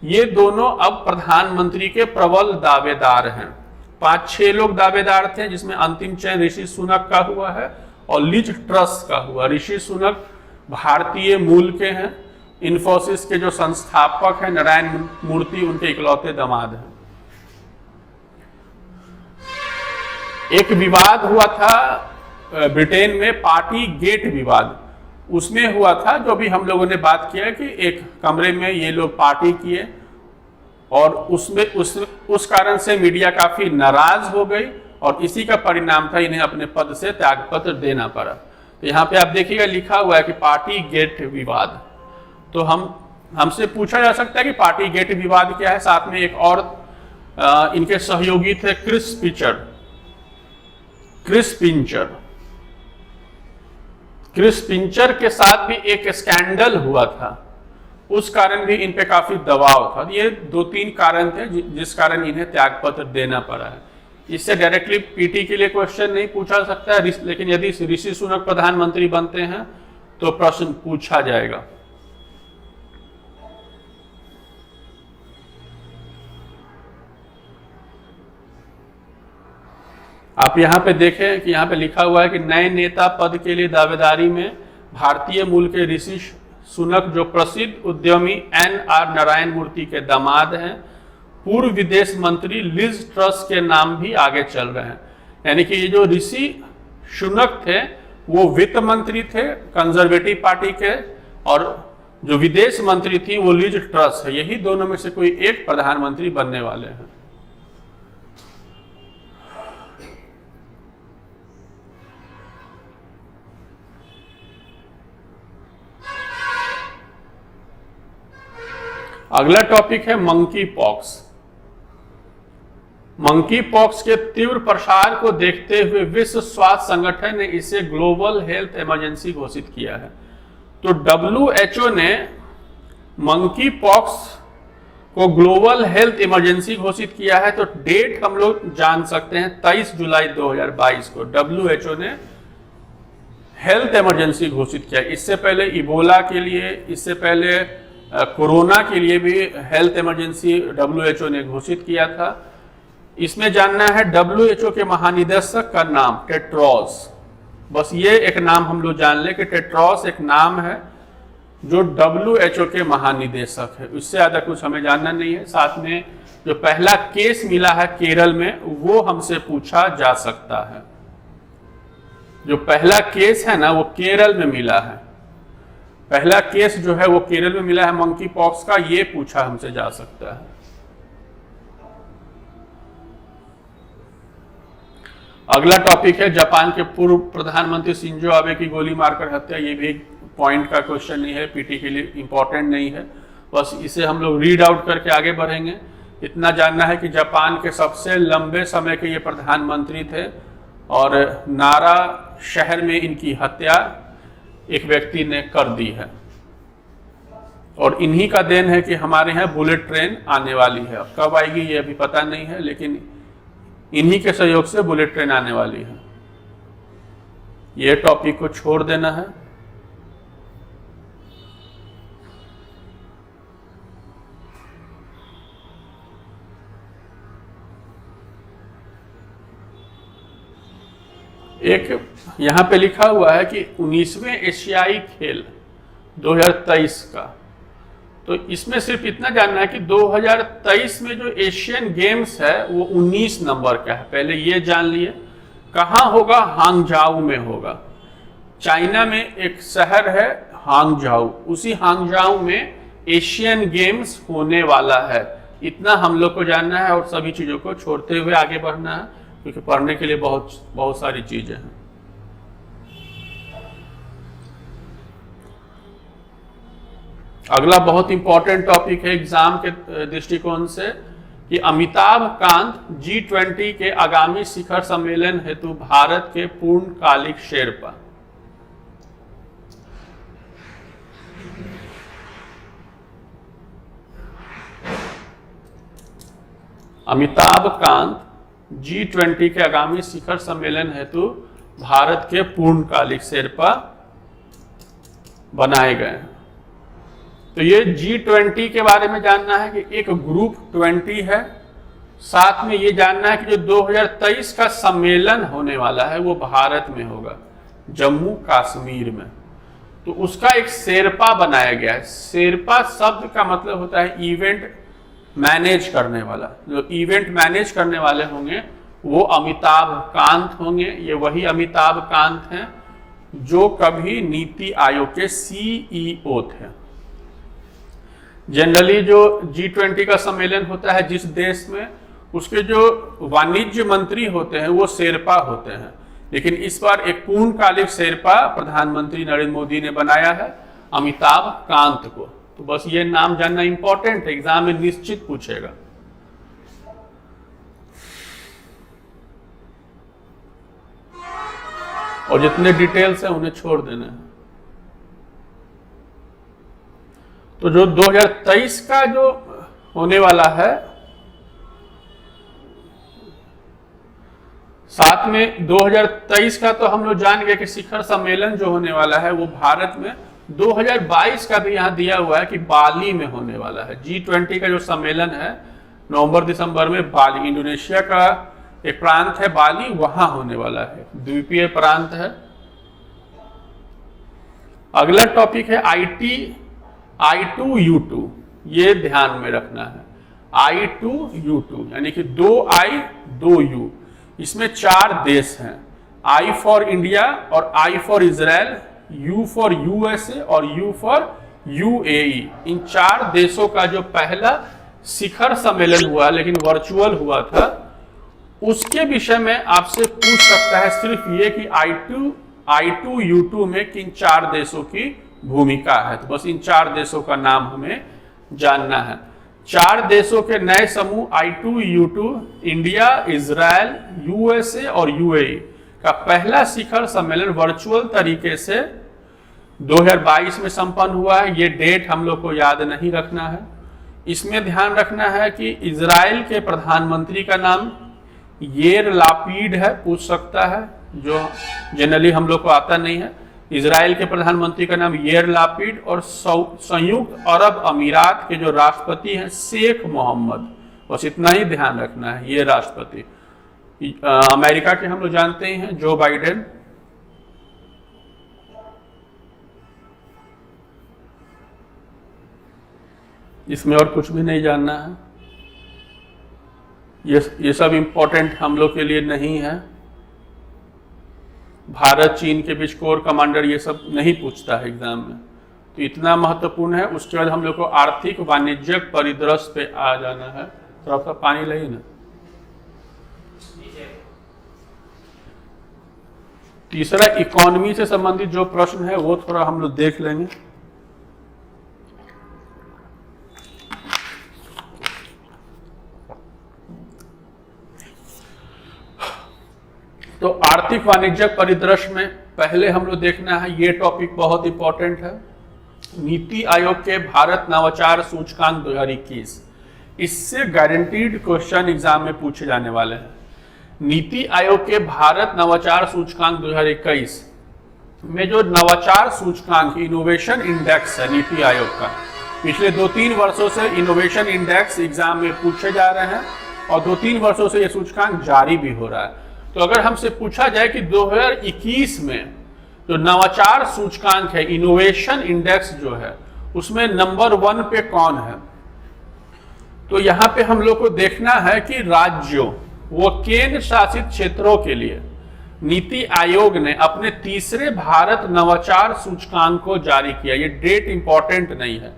ये दोनों अब प्रधानमंत्री के प्रबल दावेदार हैं। 5-6 लोग दावेदार थे, जिसमें अंतिम चयन ऋषि सुनक का हुआ है और लिज ट्रस का हुआ। ऋषि सुनक भारतीय मूल के हैं, इन्फोसिस के जो संस्थापक हैं नारायण मूर्ति उनके इकलौते दामाद हैं। एक विवाद हुआ था ब्रिटेन में, पार्टी गेट विवाद, उसमें हुआ था जो भी हम लोगों ने बात किया कि एक कमरे में ये लोग पार्टी किए, और उसमें उस कारण से मीडिया काफी नाराज हो गई, और इसी का परिणाम था इन्हें अपने पद से त्यागपत्र देना पड़ा। तो यहाँ पे आप देखिएगा लिखा हुआ है कि पार्टी गेट विवाद। तो हमसे पूछा जा सकता है कि पार्टी गेट विवाद क्या है। साथ में एक और इनके सहयोगी थे क्रिस पिंचर के साथ भी एक स्कैंडल हुआ था, उस कारण भी इन पे काफी दबाव था। ये 2-3 कारण थे जिस कारण इन्हें त्यागपत्र देना पड़ा है। इससे डायरेक्टली पीटी के लिए क्वेश्चन नहीं पूछा सकता है, लेकिन यदि ऋषि सुनक प्रधानमंत्री बनते हैं तो प्रश्न पूछा जाएगा। आप यहाँ पे देखें कि यहाँ पे लिखा हुआ है कि नए नेता पद के लिए दावेदारी में भारतीय मूल के ऋषि सुनक, जो प्रसिद्ध उद्यमी NR नारायण मूर्ति के दामाद हैं, पूर्व विदेश मंत्री लिज ट्रस के नाम भी आगे चल रहे हैं। यानी कि ये जो ऋषि सुनक थे वो वित्त मंत्री थे कंजर्वेटिव पार्टी के, और जो विदेश मंत्री थी वो लिज ट्रस है। यही दोनों में से कोई एक प्रधानमंत्री बनने वाले हैं। अगला टॉपिक है मंकी पॉक्स। मंकी पॉक्स के तीव्र प्रसार को देखते हुए विश्व स्वास्थ्य संगठन ने इसे ग्लोबल हेल्थ इमरजेंसी घोषित किया है। तो WHO ने मंकी पॉक्स को ग्लोबल हेल्थ इमरजेंसी घोषित किया है। तो डेट हम लोग जान सकते हैं 23 जुलाई 2022 को WHO ने हेल्थ इमरजेंसी घोषित किया। इससे पहले इबोला के लिए, इससे पहले कोरोना के लिए भी हेल्थ इमरजेंसी WHO ने घोषित किया था। इसमें जानना है WHO के महानिदेशक का नाम टेड्रोस। बस ये एक नाम हम लोग जान ले कि टेड्रोस एक नाम है जो WHO के महानिदेशक है। उससे ज्यादा कुछ हमें जानना नहीं है। साथ में जो पहला केस मिला है केरल में वो हमसे पूछा जा सकता है। जो पहला केस है ना वो केरल में मिला है। पहला केस जो है वो केरल में मिला है मंकी पॉक्स का, ये पूछा हमसे जा सकता है। अगला टॉपिक है जापान के पूर्व प्रधानमंत्री शिंजो आबे की गोली मारकर हत्या। ये भी पॉइंट का क्वेश्चन नहीं है, पीटी के लिए इंपॉर्टेंट नहीं है, बस इसे हम लोग रीड आउट करके आगे बढ़ेंगे। इतना जानना है कि जापान के सबसे लंबे समय के ये प्रधानमंत्री थे और नारा शहर में इनकी हत्या एक व्यक्ति ने कर दी है। और इन्हीं का देन है कि हमारे यहाँ बुलेट ट्रेन आने वाली है। कब आएगी ये अभी पता नहीं है, लेकिन इन्हीं के सहयोग से बुलेट ट्रेन आने वाली है। ये टॉपिक को छोड़ देना है। एक यहां पे लिखा हुआ है कि 19वें एशियाई खेल 2023 का, तो इसमें सिर्फ इतना जानना है कि 2023 में जो एशियन गेम्स है वो 19 नंबर का है। पहले ये जान लिए कहाँ होगा, हांगझाऊ में होगा। चाइना में एक शहर है हांगझाऊ, उसी हांगझाऊ में एशियन गेम्स होने वाला है। इतना हम लोग को जानना है और सभी चीजों को छोड़ते हुए आगे बढ़ना है, क्योंकि पढ़ने के लिए बहुत सारी चीजें हैं। अगला बहुत इंपॉर्टेंट टॉपिक है एग्जाम के दृष्टिकोण से कि अमिताभ कांत G20 के आगामी शिखर सम्मेलन हेतु भारत के पूर्णकालिक शेरपा। अमिताभ कांत G20 के आगामी शिखर सम्मेलन हेतु भारत के पूर्णकालिक शेरपा बनाए गए हैं। तो ये G20 के बारे में जानना है कि एक ग्रुप 20 है। साथ में ये जानना है कि जो 2023 का सम्मेलन होने वाला है वो भारत में होगा, जम्मू कश्मीर में। तो उसका एक शेरपा बनाया गया है। शेरपा शब्द का मतलब होता है इवेंट मैनेज करने वाला। जो इवेंट मैनेज करने वाले होंगे वो अमिताभ कांत होंगे। ये वही अमिताभ कांत हैं जो कभी नीति आयोग के CEO थे। जनरली जो G20 का सम्मेलन होता है जिस देश में, उसके जो वाणिज्य मंत्री होते हैं वो शेरपा होते हैं, लेकिन इस बार एक पूर्णकालिक शेरपा प्रधानमंत्री नरेंद्र मोदी ने बनाया है अमिताभ कांत को। तो बस ये नाम जानना इंपॉर्टेंट है, एग्जाम में निश्चित पूछेगा। और जितने डिटेल्स हैं उन्हें छोड़ देना है। तो जो 2023 का जो होने वाला है, साथ में 2023 का तो हम लोग जान गए कि शिखर सम्मेलन जो होने वाला है वो भारत में, 2022 का भी यहां दिया हुआ है कि बाली में होने वाला है। G20 का जो सम्मेलन है नवंबर दिसंबर में बाली, इंडोनेशिया का एक प्रांत है बाली, वहां होने वाला है, द्वीपीय प्रांत है। अगला टॉपिक है I2U2, ये ध्यान में रखना है। I2U2 यानी कि 2I 2U, इसमें 4 देश हैं, I फॉर इंडिया और I for Israel, U for USA और U फॉर UAE। इन 4 देशों का जो पहला शिखर सम्मेलन हुआ, लेकिन वर्चुअल हुआ था, उसके विषय में आपसे पूछ सकता है सिर्फ ये कि I2U2 में किन 4 देशों की भूमिका है। तो बस इन 4 देशों का नाम हमें जानना है। 4 देशों के नए समूह I2U2, इंडिया, इजराइल, USA और UAE का पहला शिखर सम्मेलन वर्चुअल तरीके से 2022 में संपन्न हुआ है। ये डेट हम लोग को याद नहीं रखना है। इसमें ध्यान रखना है कि इजराइल के प्रधानमंत्री का नाम येर लापीड है, पूछ सकता है, जो जनरली हम लोग को आता नहीं है। इजराइल के प्रधानमंत्री का नाम येर लापीड और संयुक्त अरब अमीरात के जो राष्ट्रपति हैं शेख मोहम्मद, बस इतना ही ध्यान रखना है। ये राष्ट्रपति अमेरिका के हम लोग जानते हैं जो बाइडेन। इसमें और कुछ भी नहीं जानना है। ये सब इंपॉर्टेंट हम लोग के लिए नहीं है। भारत चीन के बीच कोर कमांडर ये सब नहीं पूछता है एग्जाम में, तो इतना महत्वपूर्ण है। उसके बाद हम लोग को आर्थिक वाणिज्यिक परिदृश्य पे आ जाना है। थोड़ा सा पानी लगी ना। तीसरा इकोनॉमी से संबंधित जो प्रश्न है वो थोड़ा हम लोग देख लेंगे। तो आर्थिक वाणिज्यिक परिदृश्य में पहले हम लोग देखना है, ये टॉपिक बहुत इंपॉर्टेंट है, नीति आयोग के भारत नवाचार सूचकांक 2021। इससे गारंटीड क्वेश्चन एग्जाम में पूछे जाने वाले हैं। नीति आयोग के भारत नवाचार सूचकांक 2021 में जो नवाचार सूचकांक इनोवेशन इंडेक्स है नीति आयोग का, पिछले 2-3 वर्षों से इनोवेशन इंडेक्स एग्जाम में पूछे जा रहे हैं और 2-3 वर्षों से ये सूचकांक जारी भी हो रहा है। तो अगर हमसे पूछा जाए कि 2021 में जो नवाचार सूचकांक है, इनोवेशन इंडेक्स जो है, उसमें नंबर 1 पे कौन है, तो यहाँ पे हम लोग को देखना है कि राज्यों वो केंद्र शासित क्षेत्रों के लिए नीति आयोग ने अपने तीसरे भारत नवाचार सूचकांक को जारी किया। ये डेट इंपॉर्टेंट नहीं है,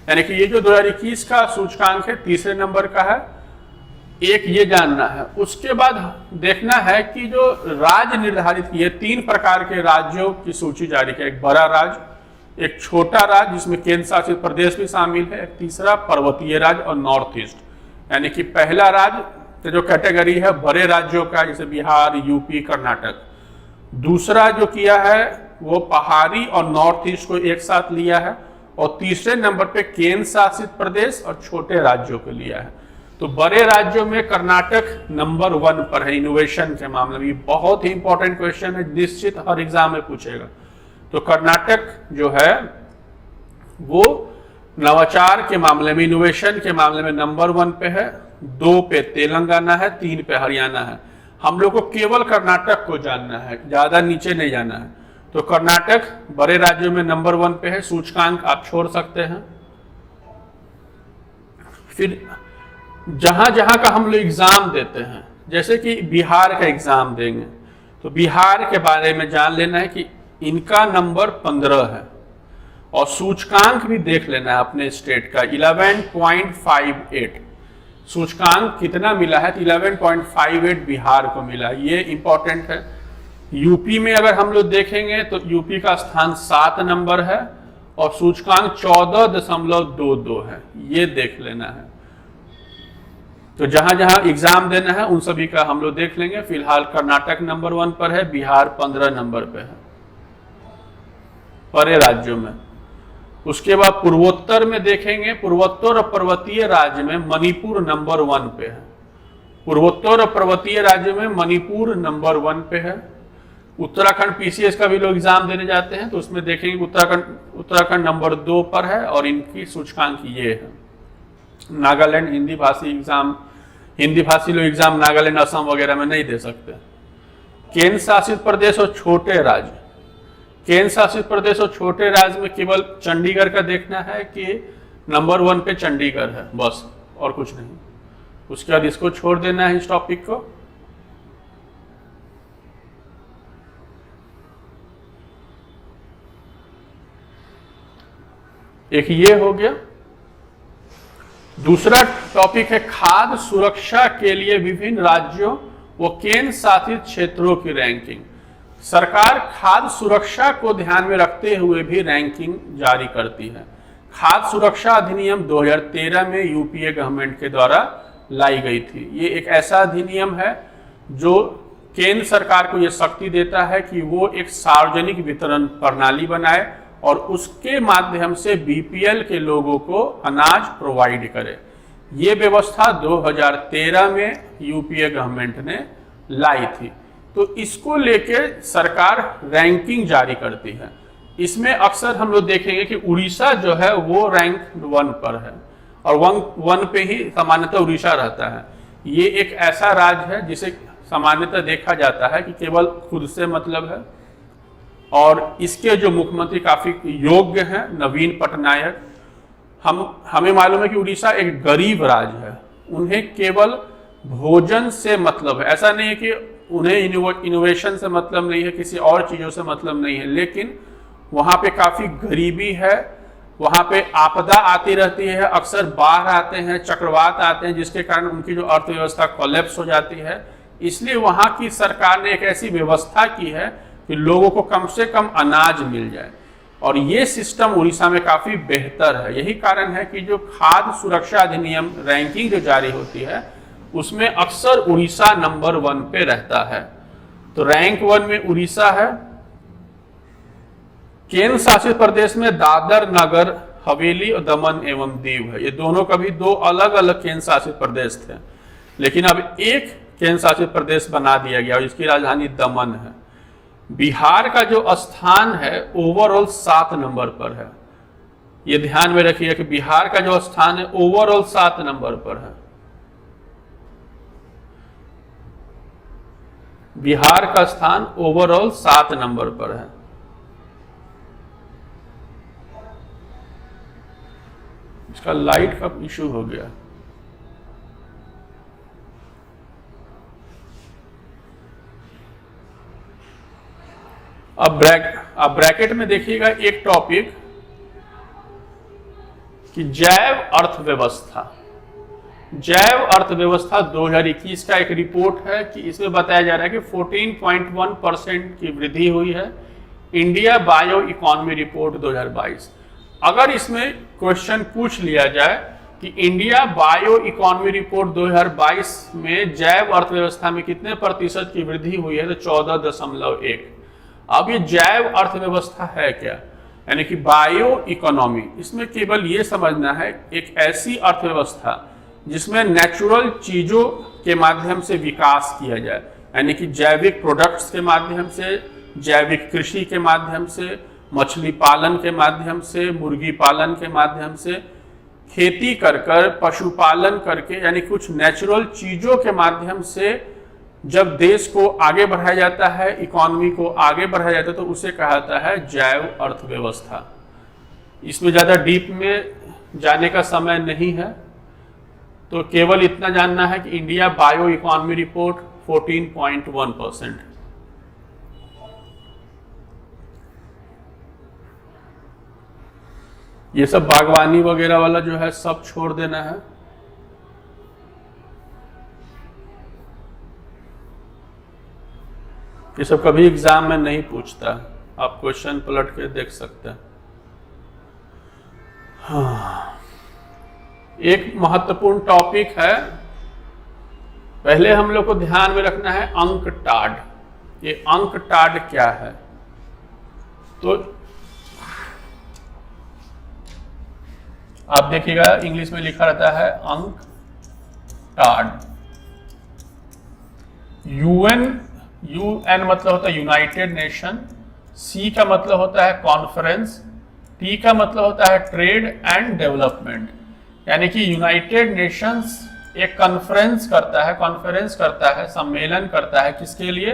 यानी कि ये जो 2021 का सूचकांक है तीसरे नंबर का है, एक ये जानना है। उसके बाद देखना है कि जो राज्य निर्धारित किए, 3 प्रकार के राज्यों की सूची जारी की, एक बड़ा राज्य, एक छोटा राज्य जिसमें केंद्र शासित प्रदेश भी शामिल है, एक तीसरा पर्वतीय राज्य और नॉर्थ ईस्ट। यानी कि पहला राज्य जो कैटेगरी है बड़े राज्यों का, जैसे बिहार, यूपी, कर्नाटक। दूसरा जो किया है वो पहाड़ी और नॉर्थ ईस्ट को एक साथ लिया है, और तीसरे नंबर पे केंद्र शासित प्रदेश और छोटे राज्यों को लिया है। तो बड़े राज्यों में कर्नाटक नंबर 1 पर है इनोवेशन के मामले में। बहुत ही इंपॉर्टेंट क्वेश्चन है, निश्चित हर एग्जाम में पूछेगा। तो कर्नाटक जो है वो नवाचार के मामले में, इनोवेशन के मामले में नंबर 1 पे है, 2 पे तेलंगाना है, 3 पे हरियाणा है। हम लोग को केवल कर्नाटक को जानना है, ज्यादा नीचे नहीं जाना है। तो कर्नाटक बड़े राज्यों में नंबर 1 पे है, सूचकांक आप छोड़ सकते हैं। फिर जहां जहां का हम लोग एग्जाम देते हैं, जैसे कि बिहार का एग्जाम देंगे, तो बिहार के बारे में जान लेना है कि इनका नंबर 15 है, और सूचकांक भी देख लेना है अपने स्टेट का 11.58। सूचकांक कितना मिला है, तो 11.58 बिहार को मिला, ये इंपॉर्टेंट है। यूपी में अगर हम लोग देखेंगे तो यूपी का स्थान 7 नंबर है और सूचकांक 14.22 है, ये देख लेना है। तो जहां जहां एग्जाम देना है उन सभी का हम लोग देख लेंगे। फिलहाल कर्नाटक नंबर 1 पर है, बिहार 15 नंबर पे है बड़े राज्यों में। उसके बाद पूर्वोत्तर में देखेंगे, पूर्वोत्तर और पर्वतीय राज्य में मणिपुर नंबर 1 पे है। पूर्वोत्तर और पर्वतीय राज्य में मणिपुर नंबर 1 पे है। उत्तराखंड पीसीएस का भी लोग एग्जाम देने जाते हैं तो उसमें देखेंगे उत्तराखंड नंबर 2 पर है और इनकी सूचकांक ये है। नागालैंड हिंदी भाषी एग्जाम हिंदी भाषी लोग एग्जाम नागालैंड, असम वगैरह में नहीं दे सकते। केंद्र शासित प्रदेश और छोटे राज्य, केंद्र शासित प्रदेश और छोटे राज्य में केवल चंडीगढ़ का देखना है कि नंबर 1 पे चंडीगढ़ है, बस और कुछ नहीं। उसके बाद इसको छोड़ देना है, इस टॉपिक को। एक ये हो गया। दूसरा टॉपिक है खाद्य सुरक्षा के लिए विभिन्न राज्यों व केंद्र शासित क्षेत्रों की रैंकिंग। सरकार खाद्य सुरक्षा को ध्यान में रखते हुए भी रैंकिंग जारी करती है। खाद्य सुरक्षा अधिनियम 2013 में यूपीए गवर्नमेंट के द्वारा लाई गई थी। ये एक ऐसा अधिनियम है जो केंद्र सरकार को यह शक्ति देता है कि वो एक सार्वजनिक वितरण प्रणाली बनाए और उसके माध्यम से बीपीएल के लोगों को अनाज प्रोवाइड करे। ये व्यवस्था 2013 में यूपीए गवर्नमेंट ने लाई थी। तो इसको लेके सरकार रैंकिंग जारी करती है। इसमें अक्सर हम लोग देखेंगे कि उड़ीसा जो है वो रैंक 1 पर है और 1 पे ही सामान्यतः उड़ीसा रहता है। ये एक ऐसा राज्य है जिसे सामान्यतः देखा जाता है कि केवल खुद से मतलब है और इसके जो मुख्यमंत्री काफी योग्य हैं, नवीन पटनायक। हमें मालूम है कि उड़ीसा एक गरीब राज्य है, उन्हें केवल भोजन से मतलब है। ऐसा नहीं है कि उन्हें इनोवेशन से मतलब नहीं है, किसी और चीजों से मतलब नहीं है, लेकिन वहां पे काफी गरीबी है, वहां पे आपदा आती रहती है, अक्सर बाढ़ आते हैं, चक्रवात आते हैं, जिसके कारण उनकी जो अर्थव्यवस्था कोलैप्स हो जाती है। इसलिए वहां की सरकार ने एक ऐसी व्यवस्था की है कि लोगों को कम से कम अनाज मिल जाए और ये सिस्टम उड़ीसा में काफी बेहतर है। यही कारण है कि जो खाद्य सुरक्षा अधिनियम रैंकिंग जो जारी होती है उसमें अक्सर उड़ीसा नंबर 1 पे रहता है। तो रैंक 1 में उड़ीसा है। केंद्र शासित प्रदेश में दादर, नगर हवेली और दमन एवं दीव है। ये दोनों कभी 2 अलग अलग केंद्र शासित प्रदेश थे, लेकिन अब एक केंद्र शासित प्रदेश बना दिया गया और इसकी राजधानी दमन है। बिहार का जो स्थान है ओवरऑल 7 नंबर पर है। ये ध्यान में रखिए कि बिहार का जो स्थान है ओवरऑल 7 नंबर पर है। बिहार का स्थान ओवरऑल 7 नंबर पर है। इसका लाइट का इशू हो गया। अब ब्रैकेट में देखिएगा एक टॉपिक कि जैव अर्थव्यवस्था। जैव अर्थव्यवस्था 2021 का एक रिपोर्ट है कि इसमें बताया जा रहा है कि 14.1% की वृद्धि हुई है। India bio economy report 2022। अगर इसमें क्वेश्चन पूछ लिया जाए कि इंडिया बायो इकोनॉमी रिपोर्ट 2022 में जैव अर्थव्यवस्था में कितने प्रतिशत की वृद्धि हुई है, तो 14.1। अब ये जैव अर्थव्यवस्था है क्या, यानी कि बायो इकोनॉमी, इसमें केवल ये समझना है एक ऐसी अर्थव्यवस्था जिसमें नेचुरल चीजों के माध्यम से विकास किया जाए, यानी कि जैविक प्रोडक्ट्स के माध्यम से, जैविक कृषि के माध्यम से, मछली पालन के माध्यम से, मुर्गी पालन के माध्यम से, खेती कर पशुपालन करके, यानी कुछ नेचुरल चीजों के माध्यम से जब देश को आगे बढ़ाया जाता है, इकोनॉमी को आगे बढ़ाया जाता है, तो उसे कहा जाता है जैव अर्थव्यवस्था। इसमें ज़्यादा डीप में जाने का समय नहीं है, तो केवल इतना जानना है कि इंडिया बायो इकोनॉमी रिपोर्ट 14.1%। ये सब बागवानी वगैरह वाला जो है सब छोड़ देना है। ये सब कभी एग्जाम में नहीं पूछता, आप क्वेश्चन पलट के देख सकते हैं। हाँ, एक महत्वपूर्ण टॉपिक है, पहले हम लोग को ध्यान में रखना है अंकटाड। ये अंकटाड क्या है, तो आप देखिएगा इंग्लिश में लिखा रहता है अंकटाड। यूएन मतलब होता है यूनाइटेड नेशन, सी का मतलब होता है कॉन्फ्रेंस, टी का मतलब होता है ट्रेड एंड डेवलपमेंट, यानी कि यूनाइटेड नेशंस एक कॉन्फ्रेंस करता है, सम्मेलन करता है, किसके लिए?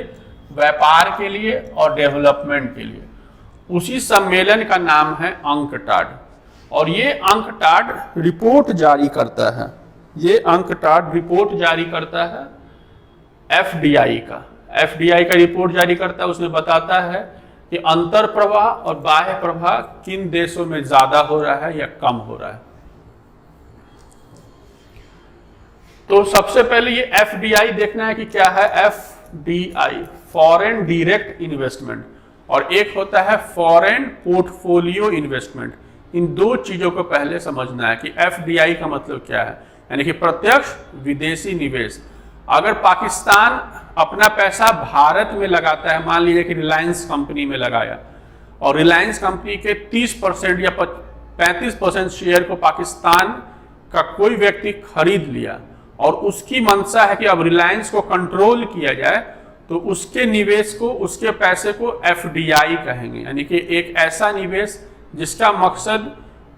व्यापार के लिए और डेवलपमेंट के लिए। उसी सम्मेलन का नाम है अंकटाड, और ये अंकटाड रिपोर्ट जारी करता है, एफडीआई का रिपोर्ट जारी करता है। उसमें बताता है कि अंतर प्रवाह और बाह्य प्रवाह किन देशों में ज्यादा हो रहा है या कम हो रहा है। तो सबसे पहले ये एफडीआई देखना है कि क्या है। एफडीआई फॉरेन डायरेक्ट इन्वेस्टमेंट, और एक होता है फॉरेन पोर्टफोलियो इन्वेस्टमेंट। इन दो चीजों को पहले समझना है कि एफडीआई का मतलब क्या है, यानी कि प्रत्यक्ष विदेशी निवेश। अगर पाकिस्तान अपना पैसा भारत में लगाता है, मान लीजिए कि रिलायंस कंपनी में लगाया, और रिलायंस कंपनी के 30% या 35% शेयर को पाकिस्तान का कोई व्यक्ति खरीद लिया, और उसकी मंशा है कि अब रिलायंस को कंट्रोल किया जाए, तो उसके निवेश को, उसके पैसे को एफडीआई कहेंगे। यानी कि एक ऐसा निवेश जिसका मकसद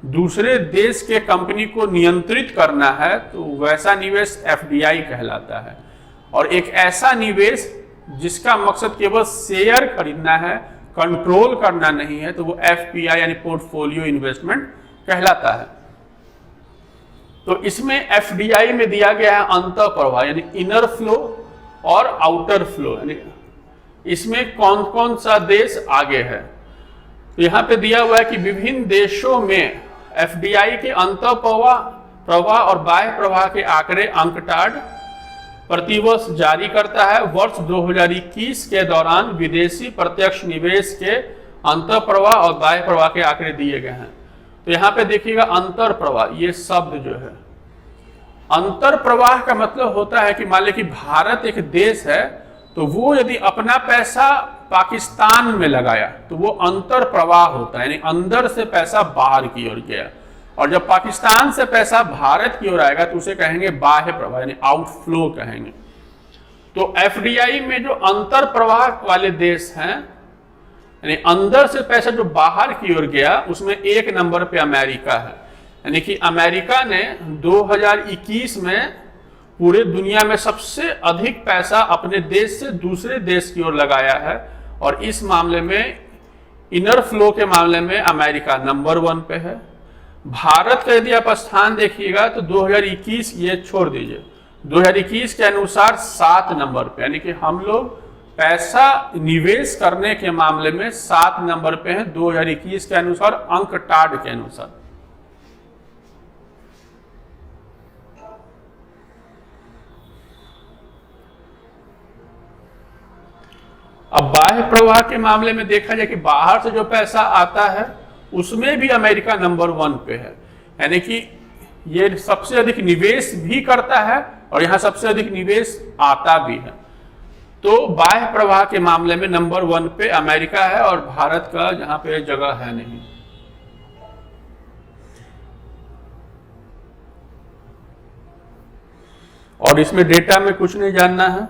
दूसरे देश के कंपनी को नियंत्रित करना है, तो वैसा निवेश एफडीआई कहलाता है। और एक ऐसा निवेश जिसका मकसद केवल शेयर खरीदना है, कंट्रोल करना नहीं है, तो वो एफपीआई यानी पोर्टफोलियो इन्वेस्टमेंट कहलाता है। तो इसमें एफडीआई में दिया गया है अंतर प्रवाह यानी इनर फ्लो और आउटर फ्लो, यानी इसमें कौन कौन सा देश आगे है। तो यहाँ पे दिया हुआ है कि विभिन्न देशों में एफडीआई के अंतर प्रवाह और बाह्य प्रवाह के आंकड़े अंकटाड प्रतिवर्ष जारी करता है। वर्ष 2021 के दौरान विदेशी प्रत्यक्ष निवेश के अंतर प्रवाह और बाह्य प्रवाह के आंकड़े दिए गए हैं। तो यहाँ पे देखिएगा अंतर प्रवाह, ये शब्द जो है, अंतर प्रवाह का मतलब होता है कि मान लीजिए कि भारत एक देश है, तो वो यदि अपना पैसा पाकिस्तान में लगाया तो वो अंतर प्रवाह होता है, यानी अंदर से पैसा बाहर की ओर गया। और जब पाकिस्तान से पैसा भारत की ओर आएगा तो उसे कहेंगे बाह्य प्रवाह यानी आउटफ्लो कहेंगे। तो एफडीआई में जो अंतर प्रवाह वाले देश हैं, यानी अंदर से पैसा जो बाहर की ओर गया, उसमें 1 नंबर पे अमेरिका है। यानी कि अमेरिका ने 2021 में पूरे दुनिया में सबसे अधिक पैसा अपने देश से दूसरे देश की ओर लगाया है, और इस मामले में इनर फ्लो के मामले में अमेरिका नंबर 1 पे है। भारत का यदि आप स्थान देखिएगा तो 2021 ये छोड़ दीजिए, 2021 के अनुसार 7 नंबर पे, यानी कि हम लोग पैसा निवेश करने के मामले में 7 नंबर पे हैं 2021 के अनुसार, अंकटाड के अनुसार। अब बाह्य प्रवाह के मामले में देखा जाए कि बाहर से जो पैसा आता है उसमें भी अमेरिका नंबर 1 पे है, यानी कि ये सबसे अधिक निवेश भी करता है और यहां सबसे अधिक निवेश आता भी है। तो बाह्य प्रवाह के मामले में नंबर 1 पे अमेरिका है और भारत का जहां पे जगह है नहीं। और इसमें डेटा में कुछ नहीं जानना है।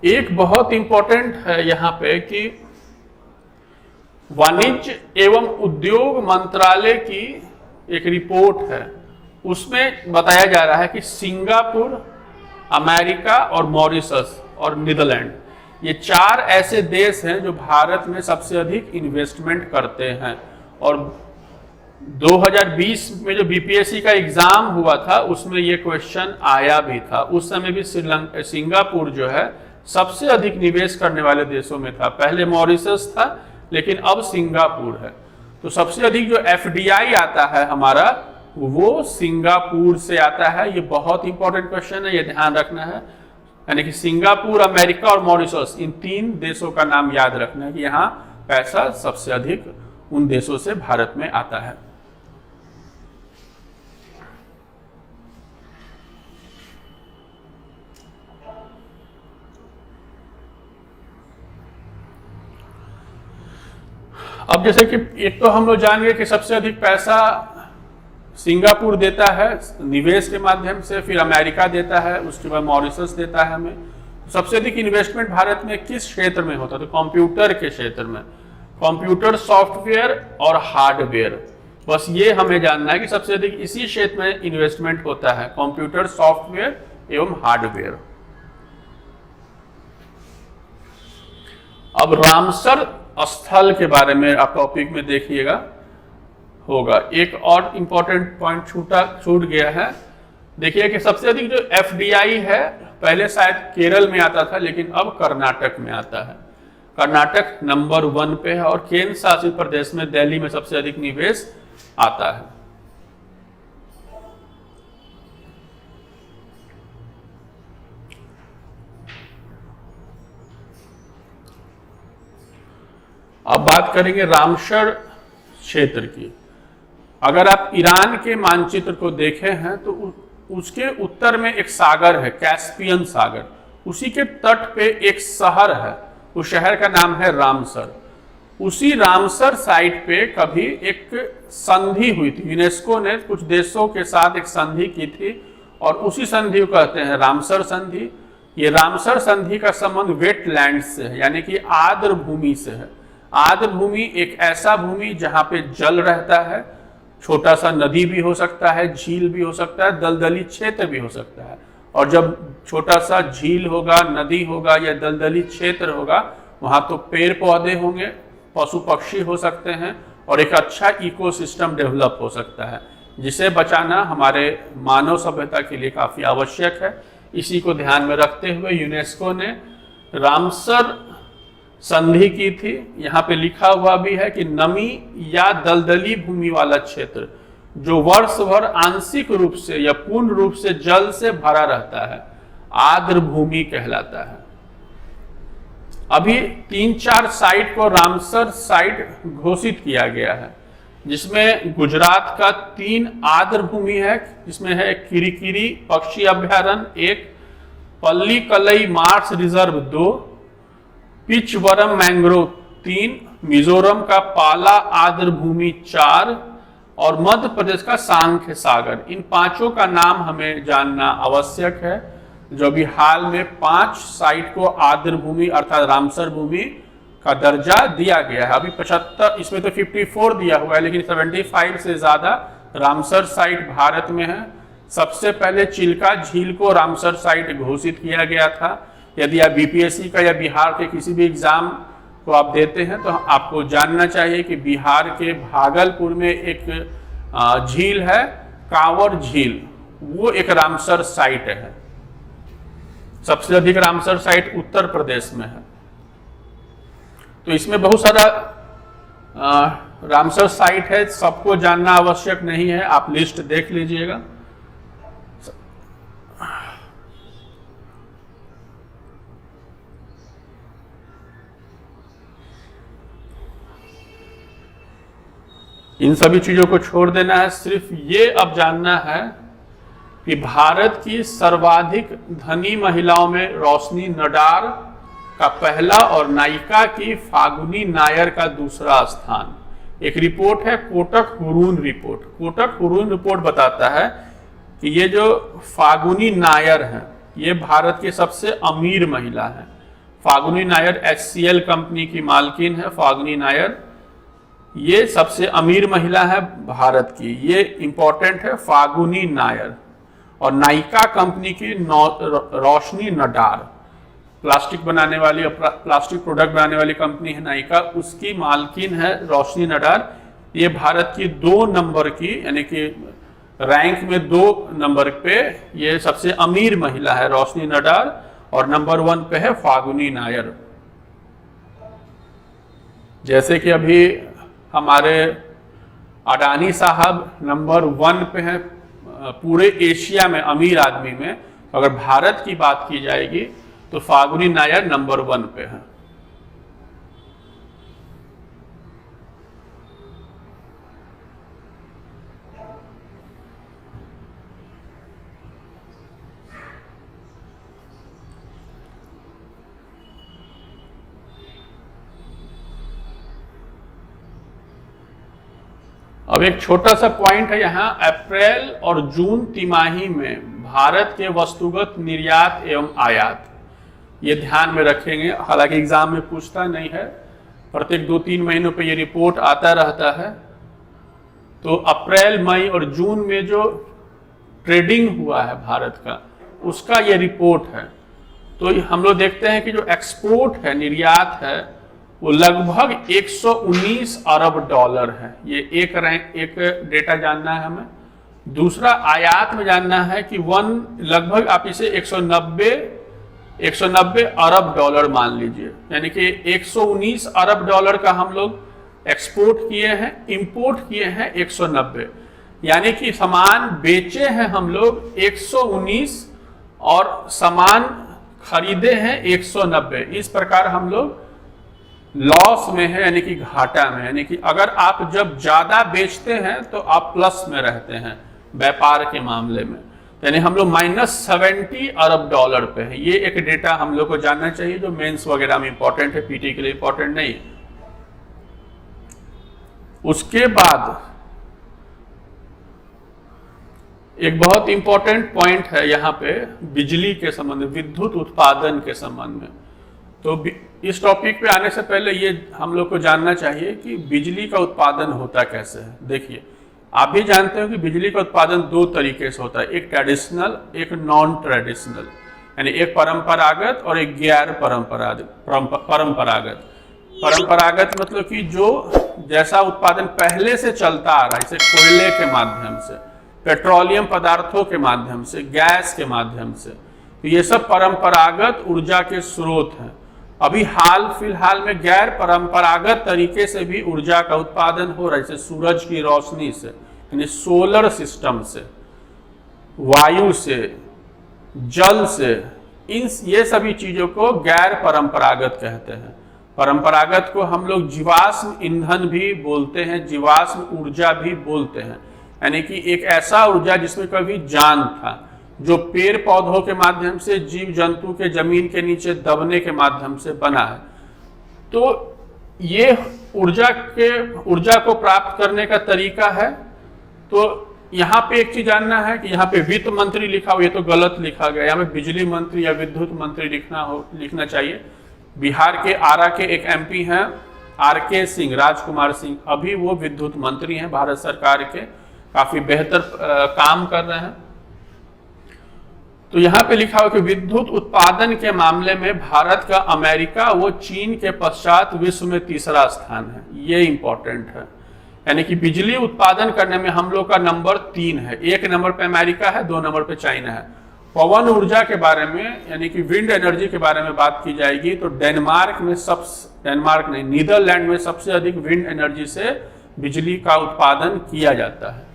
एक बहुत इंपॉर्टेंट है यहां पे कि वाणिज्य एवं उद्योग मंत्रालय की एक रिपोर्ट है, उसमें बताया जा रहा है कि सिंगापुर, अमेरिका और मॉरिशस और नीदरलैंड, ये 4 ऐसे देश हैं जो भारत में सबसे अधिक इन्वेस्टमेंट करते हैं। और 2020 में जो बीपीएससी का एग्जाम हुआ था उसमें ये क्वेश्चन आया भी था। उस समय भी सिंगापुर जो है सबसे अधिक निवेश करने वाले देशों में था। पहले मॉरिशस था लेकिन अब सिंगापुर है। तो सबसे अधिक जो एफडीआई आता है हमारा वो सिंगापुर से आता है। ये बहुत इंपॉर्टेंट क्वेश्चन है, ये ध्यान रखना है। यानी कि सिंगापुर, अमेरिका और मॉरिशस, इन 3 देशों का नाम याद रखना है कि यहाँ पैसा सबसे अधिक उन देशों से भारत में आता है। अब जैसे कि एक तो हम लोग जान गए कि सबसे अधिक पैसा सिंगापुर देता है निवेश के माध्यम से, फिर अमेरिका देता है, उसके बाद मॉरिशस देता है हमें। सबसे अधिक इन्वेस्टमेंट भारत में किस क्षेत्र में होता है? तो कंप्यूटर के क्षेत्र में, कंप्यूटर सॉफ्टवेयर और हार्डवेयर। बस ये हमें जानना है कि सबसे अधिक इसी क्षेत्र में इन्वेस्टमेंट होता है, कंप्यूटर सॉफ्टवेयर एवं हार्डवेयर। अब रामसर स्थल के बारे में आप टॉपिक में देखिएगा होगा, एक और इंपॉर्टेंट पॉइंट छूट गया है। देखिए कि सबसे अधिक जो एफडीआई है पहले शायद केरल में आता था, लेकिन अब कर्नाटक में आता है। कर्नाटक नंबर 1 पे है और केंद्र शासित प्रदेश में दिल्ली में सबसे अधिक निवेश आता है। अब बात करेंगे रामसर क्षेत्र की। अगर आप ईरान के मानचित्र को देखे हैं तो उसके उत्तर में एक सागर है, कैस्पियन सागर, उसी के तट पे एक शहर है, उस शहर का नाम है रामसर। उसी रामसर साइट पे कभी एक संधि हुई थी, यूनेस्को ने कुछ देशों के साथ एक संधि की थी और उसी संधि को कहते हैं रामसर संधि। ये रामसर संधि का संबंध वेटलैंड से है, यानी कि आर्द्र भूमि से है। आर्द्र भूमि एक ऐसा भूमि जहां पे जल रहता है, छोटा सा नदी भी हो सकता है, झील भी हो सकता है, दलदली क्षेत्र भी हो सकता है। और जब छोटा सा झील होगा, नदी होगा या दलदली क्षेत्र होगा, वहां तो पेड़ पौधे होंगे, पशु पक्षी हो सकते हैं और एक अच्छा इकोसिस्टम डेवलप हो सकता है, जिसे बचाना हमारे मानव सभ्यता के लिए काफी आवश्यक है। इसी को ध्यान में रखते हुए यूनेस्को ने रामसर संधि की थी। यहाँ पे लिखा हुआ भी है कि नमी या दलदली भूमि वाला क्षेत्र जो वर्ष भर आंशिक रूप से या पूर्ण रूप से जल से भरा रहता है, आर्द्र भूमि कहलाता है। अभी 3-4 साइट को रामसर साइट घोषित किया गया है, जिसमें गुजरात का 3 आर्द्र भूमि है, जिसमें है किरीकिरी पक्षी अभ्यारण्य 1, Pallikaranai marsh reserve 2, Pichavaram mangrove 3, Mizoram का पाला आर्द्र भूमि 4 और मध्य प्रदेश का सांख्य सागर। इन 5 का नाम हमें जानना आवश्यक है, जो अभी हाल में 5 साइट को आर्द्र भूमि अर्थात रामसर भूमि का दर्जा दिया गया है। अभी 75, इसमें तो 54 दिया हुआ है, लेकिन 75 से ज्यादा रामसर साइट भारत में है। सबसे पहले चिल्का झील को रामसर साइट घोषित किया गया था। यदि आप बीपीएससी का या बिहार के किसी भी एग्जाम को आप देते हैं तो आपको जानना चाहिए कि बिहार के भागलपुर में एक झील है, कांवर झील, वो एक रामसर साइट है। सबसे अधिक रामसर साइट उत्तर प्रदेश में है। तो इसमें बहुत सारा रामसर साइट है, सबको जानना आवश्यक नहीं है, आप लिस्ट देख लीजिएगा। इन सभी चीजों को छोड़ देना है, सिर्फ ये अब जानना है कि भारत की सर्वाधिक धनी महिलाओं में रोशनी नडार का पहला और नायिका की फागुनी नायर का दूसरा स्थान। एक रिपोर्ट है Kotak Hurun report. Kotak Hurun report बताता है कि ये जो फागुनी नायर है ये भारत की सबसे अमीर महिला है। फागुनी नायर HCL कंपनी की मालकिन है। फागुनी नायर ये सबसे अमीर महिला है भारत की, ये इंपॉर्टेंट है, फागुनी नायर। और नायिका कंपनी की रोशनी नडार, प्लास्टिक बनाने वाली, प्लास्टिक प्रोडक्ट बनाने वाली कंपनी है नायिका, उसकी मालकिन है रोशनी नडार। ये भारत की 2 नंबर की, यानी कि रैंक में 2 नंबर पे ये सबसे अमीर महिला है रोशनी नडार, और नंबर 1 पे है फागुनी नायर। जैसे कि अभी हमारे अडानी साहब नंबर 1 पे हैं पूरे एशिया में अमीर आदमी में, अगर भारत की बात की जाएगी तो फागुनी नायर नंबर 1 पे है। अब एक छोटा सा पॉइंट है यहाँ, अप्रैल और जून तिमाही में भारत के वस्तुगत निर्यात एवं आयात, ये ध्यान में रखेंगे। हालांकि एग्जाम में पूछता नहीं है, प्रत्येक 2-3 महीनों पे ये रिपोर्ट आता रहता है। तो अप्रैल, मई और जून में जो ट्रेडिंग हुआ है भारत का, उसका ये रिपोर्ट है। तो हम लोग देखते हैं कि जो एक्सपोर्ट है, निर्यात है, वो लगभग 119 अरब डॉलर है। ये एक डेटा जानना है हमें। दूसरा, आयात में जानना है कि लगभग आप इसे 190 अरब डॉलर मान लीजिए, यानी कि 119 अरब डॉलर का हम लोग एक्सपोर्ट किए हैं, इंपोर्ट किए हैं 190, यानी कि सामान बेचे हैं हम लोग 119 और सामान खरीदे हैं 190। इस प्रकार हम लोग लॉस में है, यानी कि घाटा में। यानी कि अगर आप जब ज्यादा बेचते हैं तो आप प्लस में रहते हैं व्यापार के मामले में, यानी हम लोग -70 अरब डॉलर पे है। ये एक डेटा हम लोग को जानना चाहिए जो मेंस वगैरह में इंपॉर्टेंट है, पीटी के लिए इंपॉर्टेंट नहीं है। उसके बाद एक बहुत इंपॉर्टेंट पॉइंट है यहाँ पे बिजली के संबंध में, विद्युत उत्पादन के संबंध में। तो इस टॉपिक पे आने से पहले ये हम लोग को जानना चाहिए कि बिजली का उत्पादन होता कैसे है। देखिए, आप भी जानते हो कि बिजली का उत्पादन दो तरीके से होता है, एक ट्रेडिशनल, एक नॉन ट्रेडिशनल, यानी एक परंपरागत और एक गैर परंपरागत। परंपरागत मतलब कि जो जैसा उत्पादन पहले से चलता आ रहा है, जैसे कोयले के माध्यम से, पेट्रोलियम पदार्थों के माध्यम से, गैस के माध्यम से, तो ये सब परंपरागत ऊर्जा के स्रोत हैं। अभी हाल फिलहाल में गैर परंपरागत तरीके से भी ऊर्जा का उत्पादन हो रहा है, जैसे सूरज की रोशनी से, यानी सोलर सिस्टम से, वायु से, जल से, ये सभी चीजों को गैर परंपरागत कहते हैं। परंपरागत को हम लोग जीवाश्म ईंधन भी बोलते हैं, जीवाश्म ऊर्जा भी बोलते हैं, यानी कि एक ऐसा ऊर्जा जिसमें कभी जान था, जो पेड़ पौधों के माध्यम से, जीव जंतु के जमीन के नीचे दबने के माध्यम से बना है। तो ये ऊर्जा को प्राप्त करने का तरीका है। तो यहाँ पे एक चीज जानना है कि यहाँ पे वित्त मंत्री लिखा हो, ये तो गलत लिखा गया, यहाँ पे बिजली मंत्री या विद्युत मंत्री लिखना चाहिए। बिहार के आरा के एक एमपी हैं RK सिंह, राजकुमार सिंह, अभी वो विद्युत मंत्री हैं भारत सरकार के, काफी बेहतर काम कर रहे हैं। तो यहाँ पे लिखा हो कि विद्युत उत्पादन के मामले में भारत का अमेरिका व चीन के पश्चात विश्व में तीसरा स्थान है। ये इंपॉर्टेंट है, यानी कि बिजली उत्पादन करने में हम लोग का नंबर 3 है। 1 नंबर पे अमेरिका है, 2 नंबर पे चाइना है। पवन ऊर्जा के बारे में, यानी कि विंड एनर्जी के बारे में बात की जाएगी तो नीदरलैंड में सबसे अधिक विंड एनर्जी से बिजली का उत्पादन किया जाता है।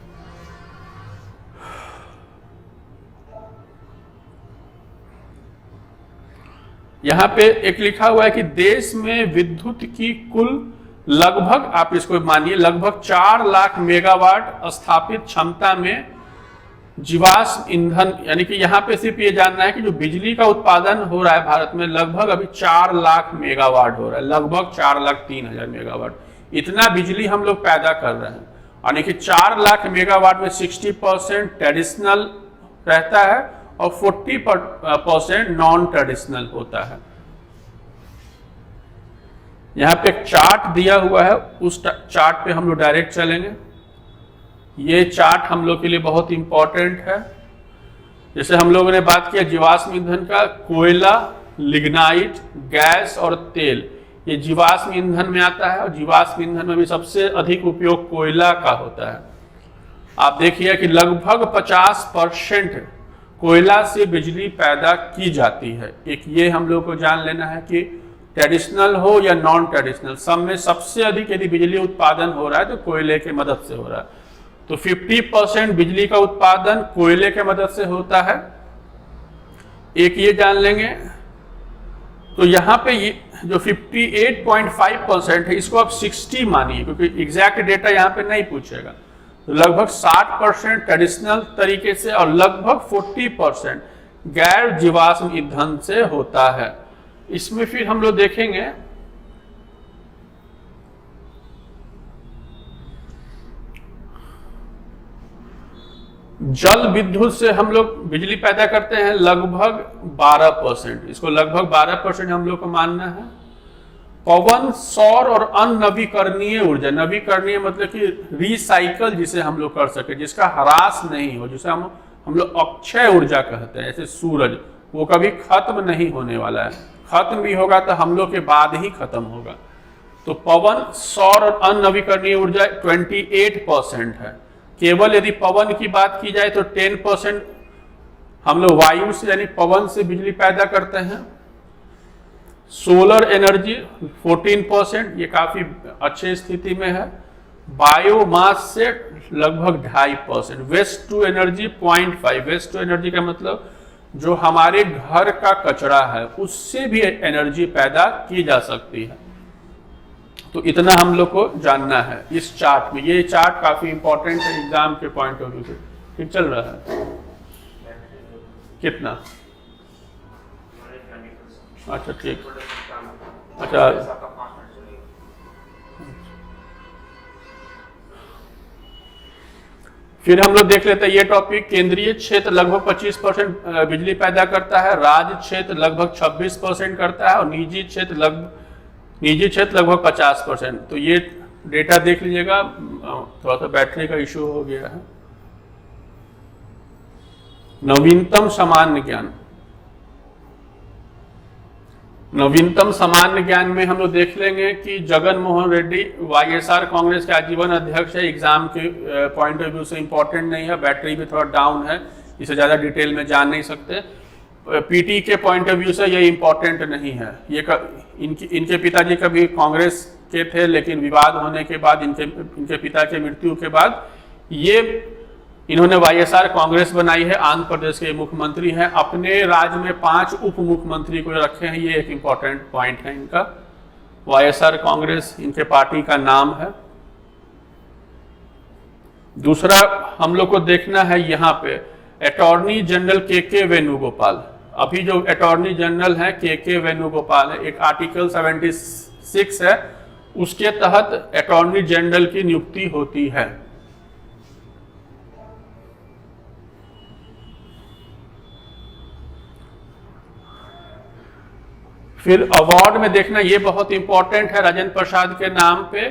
यहाँ पे एक लिखा हुआ है कि देश में विद्युत की कुल लगभग, आप इसको मानिए, लगभग 4 लाख मेगावाट स्थापित क्षमता में जीवाश्म ईंधन, यानी कि यहाँ पे सिर्फ ये जानना है कि जो बिजली का उत्पादन हो रहा है भारत में लगभग अभी 4 लाख मेगावाट हो रहा है, लगभग 4,03,000 मेगावाट। इतना बिजली हम लोग पैदा कर रहे हैं, यानी कि 4 लाख मेगावाट में 60% ट्रेडिशनल रहता है और 40% नॉन ट्रेडिशनल होता है। यहाँ पे एक चार्ट दिया हुआ है, उस चार्ट पे हम लोग डायरेक्ट चलेंगे। ये चार्ट हम लोग के लिए बहुत इंपॉर्टेंट है। जैसे हम लोगों ने बात किया जीवाश्म ईंधन का, कोयला, लिग्नाइट, गैस और तेल, ये जीवाश्म ईंधन में आता है और जीवाश्म ईंधन में भी सबसे अधिक उपयोग कोयला का होता है। आप देखिए कि लगभग 50% कोयला से बिजली पैदा की जाती है। एक ये हम लोग को जान लेना है कि ट्रेडिशनल हो या नॉन ट्रेडिशनल, सब में सबसे अधिक यदि बिजली उत्पादन हो रहा है तो कोयले की मदद से हो रहा है। तो 50% बिजली का उत्पादन कोयले के मदद से होता है, एक ये जान लेंगे। तो यहाँ पे ये जो 58.5% है, इसको आप 60 मानिए, क्योंकि एग्जैक्ट डेटा यहाँ पे नहीं पूछेगा। तो लगभग 60% ट्रेडिशनल तरीके से और लगभग 40% गैर जीवाश्म ईंधन से होता है। इसमें फिर हम लोग देखेंगे जल विद्युत से हम लोग बिजली पैदा करते हैं लगभग 12%, इसको लगभग 12% हम लोग को मानना है। पवन, सौर और अननवीकरणीय ऊर्जा, नवीकरणीय मतलब कि रिसाइकल जिसे हम लोग कर सके, जिसका ह्रास नहीं हो, जिसे हम लोग अक्षय ऊर्जा कहते हैं। जैसे सूरज, वो कभी खत्म नहीं होने वाला है, खत्म भी होगा तो हम लोग के बाद ही खत्म होगा। तो पवन, सौर और अननवीकरणीय ऊर्जा 28% है। केवल यदि पवन की बात की जाए तो 10% हम लोग वायु से यानी पवन से बिजली पैदा करते हैं। सोलर एनर्जी 14%, ये काफी अच्छे स्थिति में है। बायोमास से लगभग 2.5%। Waste to energy 0.5। Waste to energy का मतलब जो हमारे घर का कचरा है उससे भी एनर्जी पैदा की जा सकती है। तो इतना हम लोग को जानना है इस चार्ट में। ये चार्ट काफी इंपॉर्टेंट है एग्जाम के पॉइंट ऑफ व्यू से। ठीक चल रहा है? कितना? अच्छा ठीक। अच्छा, फिर हम लोग देख लेते हैं ये टॉपिक। केंद्रीय क्षेत्र लगभग 25% बिजली पैदा करता है, राज्य क्षेत्र लगभग 26% करता है और निजी क्षेत्र लगभग 50%। तो ये डेटा देख लीजिएगा। थोड़ा सा बैटरी का इशू हो गया है। नवीनतम सामान्य ज्ञान, नवीनतम सामान्य ज्ञान में हम लोग देख लेंगे कि जगन मोहन रेड्डी वाईएसआर कांग्रेस के आजीवन अध्यक्ष है। एग्जाम के पॉइंट ऑफ व्यू से इंपॉर्टेंट नहीं है, बैटरी भी थोड़ा डाउन है, इसे ज़्यादा डिटेल में जान नहीं सकते। पीटी के पॉइंट ऑफ व्यू से ये इंपॉर्टेंट नहीं है। इनके पिताजी कभी कांग्रेस के थे, लेकिन विवाद होने के बाद इनके पिता के मृत्यु के बाद इन्होंने वाईएसआर कांग्रेस बनाई है। आंध्र प्रदेश के मुख्यमंत्री हैं। अपने राज्य में 5 उप मुख्यमंत्री को रखे हैं। ये एक इंपॉर्टेंट पॉइंट है इनका। वाईएसआर कांग्रेस इनके पार्टी का नाम है। दूसरा हम लोग को देखना है यहाँ पे अटॉर्नी जनरल के वेणुगोपाल। अभी जो अटॉर्नी जनरल है के वेणुगोपाल है, एक आर्टिकल 76 है, उसके तहत अटॉर्नी जनरल की नियुक्ति होती है। फिर अवार्ड में देखना, ये बहुत इंपॉर्टेंट है। राजेंद्र प्रसाद के नाम पे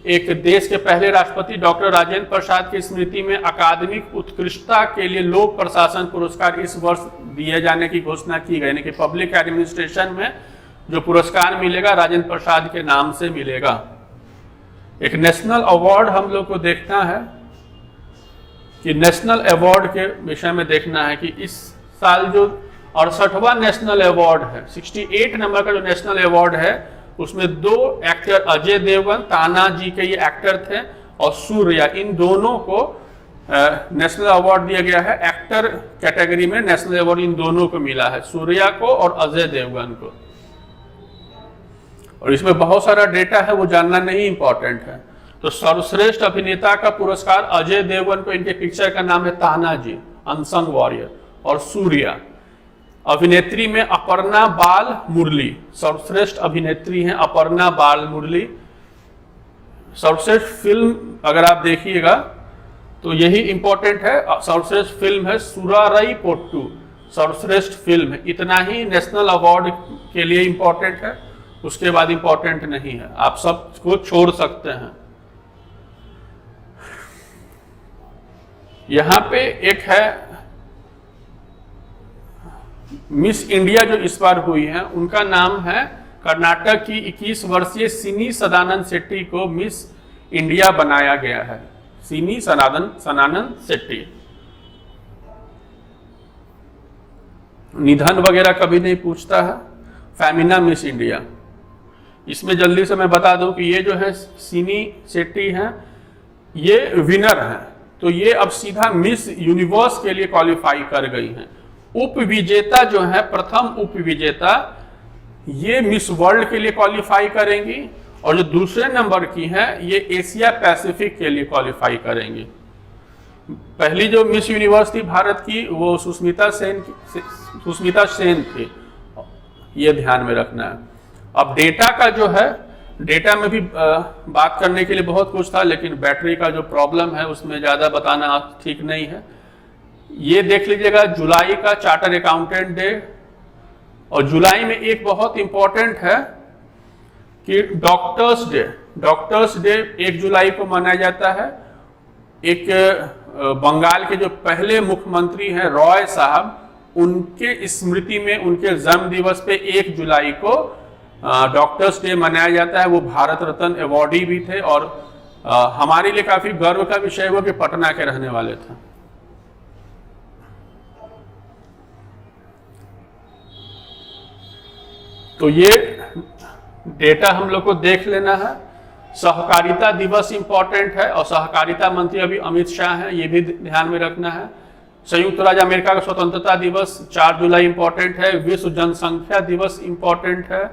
एक देश के पहले राष्ट्रपति डॉक्टर राजेंद्र प्रसाद की स्मृति में अकादमिक उत्कृष्टता के लिए लोक प्रशासन पुरस्कार इस वर्ष दिए जाने की घोषणा की गई। यानी कि पब्लिक एडमिनिस्ट्रेशन में जो पुरस्कार मिलेगा राजेंद्र प्रसाद के नाम से मिलेगा। एक नेशनल अवार्ड हम लोग को देखना है कि नेशनल अवार्ड के विषय में देखना है कि इस साल जो 68वां नेशनल अवार्ड है, 68 नंबर का जो नेशनल अवार्ड है, उसमें 2 एक्टर अजय देवगन, तानाजी के ये एक्टर थे, और सूर्या, इन दोनों को नेशनल अवार्ड दिया गया है। एक्टर कैटेगरी में नेशनल अवार्ड इन दोनों को मिला है, सूर्या को और अजय देवगन को। और इसमें बहुत सारा डेटा है, वो जानना नहीं इंपॉर्टेंट है। तो सर्वश्रेष्ठ अभिनेता का पुरस्कार अजय देवगन को, इनके पिक्चर का नाम है तानाजी अनसंग वॉरियर, और सूर्या। अभिनेत्री में अपर्णा बाल मुरली, सर्वश्रेष्ठ अभिनेत्री हैं अपर्णा बाल मुरली। सर्वश्रेष्ठ फिल्म अगर आप देखिएगा तो यही इंपॉर्टेंट है, सर्वश्रेष्ठ फिल्म है सुरारई पोट्टू, सर्वश्रेष्ठ फिल्म है। इतना ही नेशनल अवार्ड के लिए इंपॉर्टेंट है, उसके बाद इंपॉर्टेंट नहीं है, आप सबको छोड़ सकते हैं। यहां पे एक है मिस इंडिया जो इस बार हुई है, उनका नाम है कर्नाटक की 21 वर्षीय सिनी सदानंद शेट्टी को मिस इंडिया बनाया गया है। सिनी सदानंद शेट्टी। निधन वगैरह कभी नहीं पूछता है। फेमिना मिस इंडिया, इसमें जल्दी से मैं बता दूं कि ये जो है सिनी शेट्टी हैं, ये विनर हैं। तो ये अब सीधा मिस यूनिवर्स के लिए क्वालिफाई कर गई हैं। उप विजेता जो है, प्रथम उप विजेता, ये मिस वर्ल्ड के लिए क्वालिफाई करेंगी, और जो दूसरे नंबर की हैं ये एशिया पैसिफिक के लिए क्वालिफाई करेंगी। पहली जो मिस यूनिवर्स थी भारत की, वो सुष्मिता सेन थी, ये ध्यान में रखना है। अब डेटा का जो है, डेटा में भी बात करने के लिए बहुत कुछ था, लेकिन बैटरी का जो प्रॉब्लम है उसमें ज़्यादा बताना ठीक नहीं है। ये देख लीजिएगा जुलाई का चार्टर अकाउंटेंट डे, और जुलाई में एक बहुत इंपॉर्टेंट है कि डॉक्टर्स डे 1 जुलाई को मनाया जाता है। एक बंगाल के जो पहले मुख्यमंत्री हैं रॉय साहब, उनके स्मृति में उनके जन्म दिवस पे 1 जुलाई को डॉक्टर्स डे मनाया जाता है। वो भारत रत्न अवॉर्डी भी थे और हमारे लिए काफी गर्व का विषय हुआ कि पटना के रहने वाले थे। तो ये डेटा हम लोग को देख लेना है। सहकारिता दिवस इंपॉर्टेंट है और सहकारिता मंत्री अभी अमित शाह हैं, ये भी ध्यान में रखना है। संयुक्त राज्य अमेरिका का स्वतंत्रता दिवस 4 जुलाई इंपॉर्टेंट है। विश्व जनसंख्या दिवस इंपॉर्टेंट है।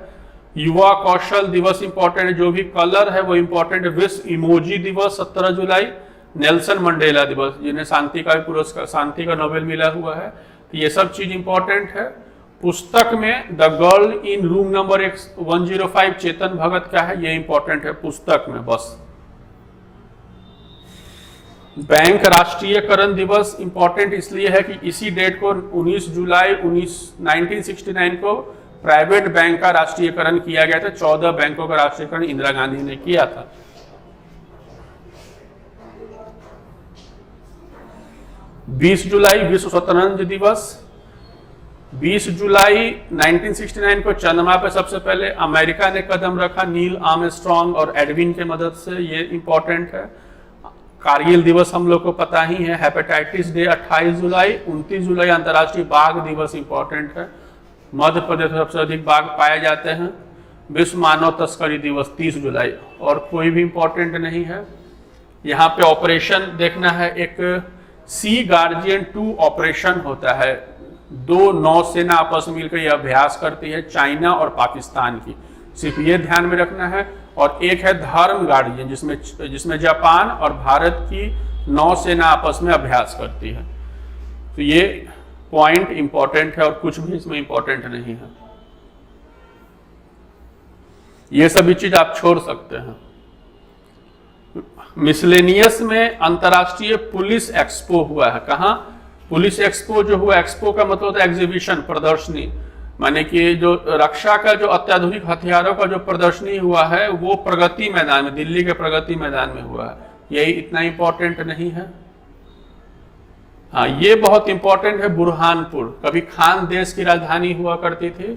युवा कौशल दिवस इंपॉर्टेंट है, जो भी कलर है वो इंपॉर्टेंट है। विश्व इमोजी दिवस 17 जुलाई। नेल्सन मंडेला दिवस, जिन्हें शांति का पुरस्कार, शांति का नोबेल मिला हुआ है, तो ये सब चीज इंपॉर्टेंट है। पुस्तक में the girl in room number 105 Chetan Bhagat का है, ये इंपॉर्टेंट है पुस्तक में बस। बैंक राष्ट्रीयकरण दिवस इंपॉर्टेंट इसलिए है कि इसी डेट को 19 जुलाई 1969 को प्राइवेट बैंक का राष्ट्रीयकरण किया गया था। 14 बैंकों का राष्ट्रीयकरण इंदिरा गांधी ने किया था। बीस जुलाई विश्व शतरंज दिवस। 20 जुलाई 1969 को चंद्रमा पर सबसे पहले अमेरिका ने कदम रखा, नील आर्मस्ट्रॉन्ग और एडविन के मदद से, ये इंपॉर्टेंट है। कारगिल दिवस हम लोग को पता ही है। हेपेटाइटिस डे 28 जुलाई। 29 जुलाई अंतर्राष्ट्रीय बाघ दिवस इंपॉर्टेंट है। मध्य प्रदेश में सबसे अधिक बाघ पाए जाते हैं। विश्व मानव तस्करी दिवस 30 जुलाई। और कोई भी इंपॉर्टेंट नहीं है। यहाँ पे ऑपरेशन देखना है, एक सी गार्जियन 2 ऑपरेशन होता है। 2 नौसेना आपस में मिलकर यह अभ्यास करती है, चाइना और पाकिस्तान की, सिर्फ ये ध्यान में रखना है। और एक है धर्म गार्जियन, जिसमें जापान और भारत की नौसेना आपस में अभ्यास करती है। तो ये पॉइंट इंपॉर्टेंट है और कुछ भी इसमें इंपॉर्टेंट नहीं है। ये सभी चीज आप छोड़ सकते हैं। मिसलेनियस में अंतर्राष्ट्रीय पुलिस एक्सपो हुआ है। कहाँ? पुलिस एक्सपो जो हुआ, एक्सपो का मतलब होता है एग्जीबिशन, प्रदर्शनी, माने कि जो रक्षा का जो अत्याधुनिक हथियारों का जो प्रदर्शनी हुआ है वो प्रगति मैदान में, दिल्ली के प्रगति मैदान में हुआ है। यही इतना इंपॉर्टेंट नहीं है। हाँ, ये बहुत इंपॉर्टेंट है। बुरहानपुर कभी खान देश की राजधानी हुआ करती थी।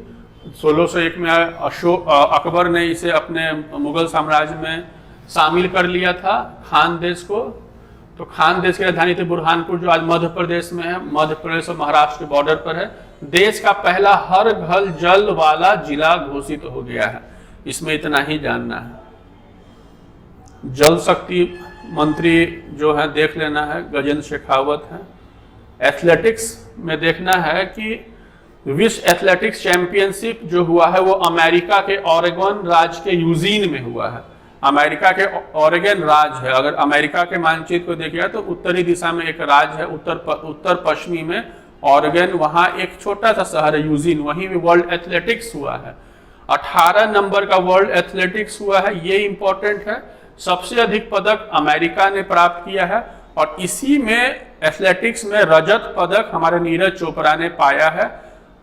1601 में अकबर ने इसे अपने मुगल साम्राज्य में शामिल कर लिया था, खान देश को। तो खान देश की राजधानी थी बुरहानपुर, जो आज मध्य प्रदेश में है। मध्य प्रदेश और महाराष्ट्र के बॉर्डर पर है। देश का पहला हर घर जल वाला जिला घोषित हो गया है। इसमें इतना ही जानना है। जल शक्ति मंत्री जो है देख लेना है, गजेंद्र शेखावत है। एथलेटिक्स में देखना है कि विश्व एथलेटिक्स चैंपियनशिप जो हुआ है वो अमेरिका के ओरेगन राज्य के यूजीन में हुआ है। अमेरिका के ओरेगन राज्य है। अगर अमेरिका के मानचित्र को देखिएगा तो उत्तरी दिशा में एक राज्य है, उत्तर पश्चिमी में ओरेगन, वहां एक छोटा सा शहर है यूजीन, वहीं भी वर्ल्ड एथलेटिक्स हुआ है। 18 नंबर का वर्ल्ड एथलेटिक्स हुआ है, ये इंपॉर्टेंट है। सबसे अधिक पदक अमेरिका ने प्राप्त किया है और इसी में एथलेटिक्स में रजत पदक हमारे नीरज चोपड़ा ने पाया है।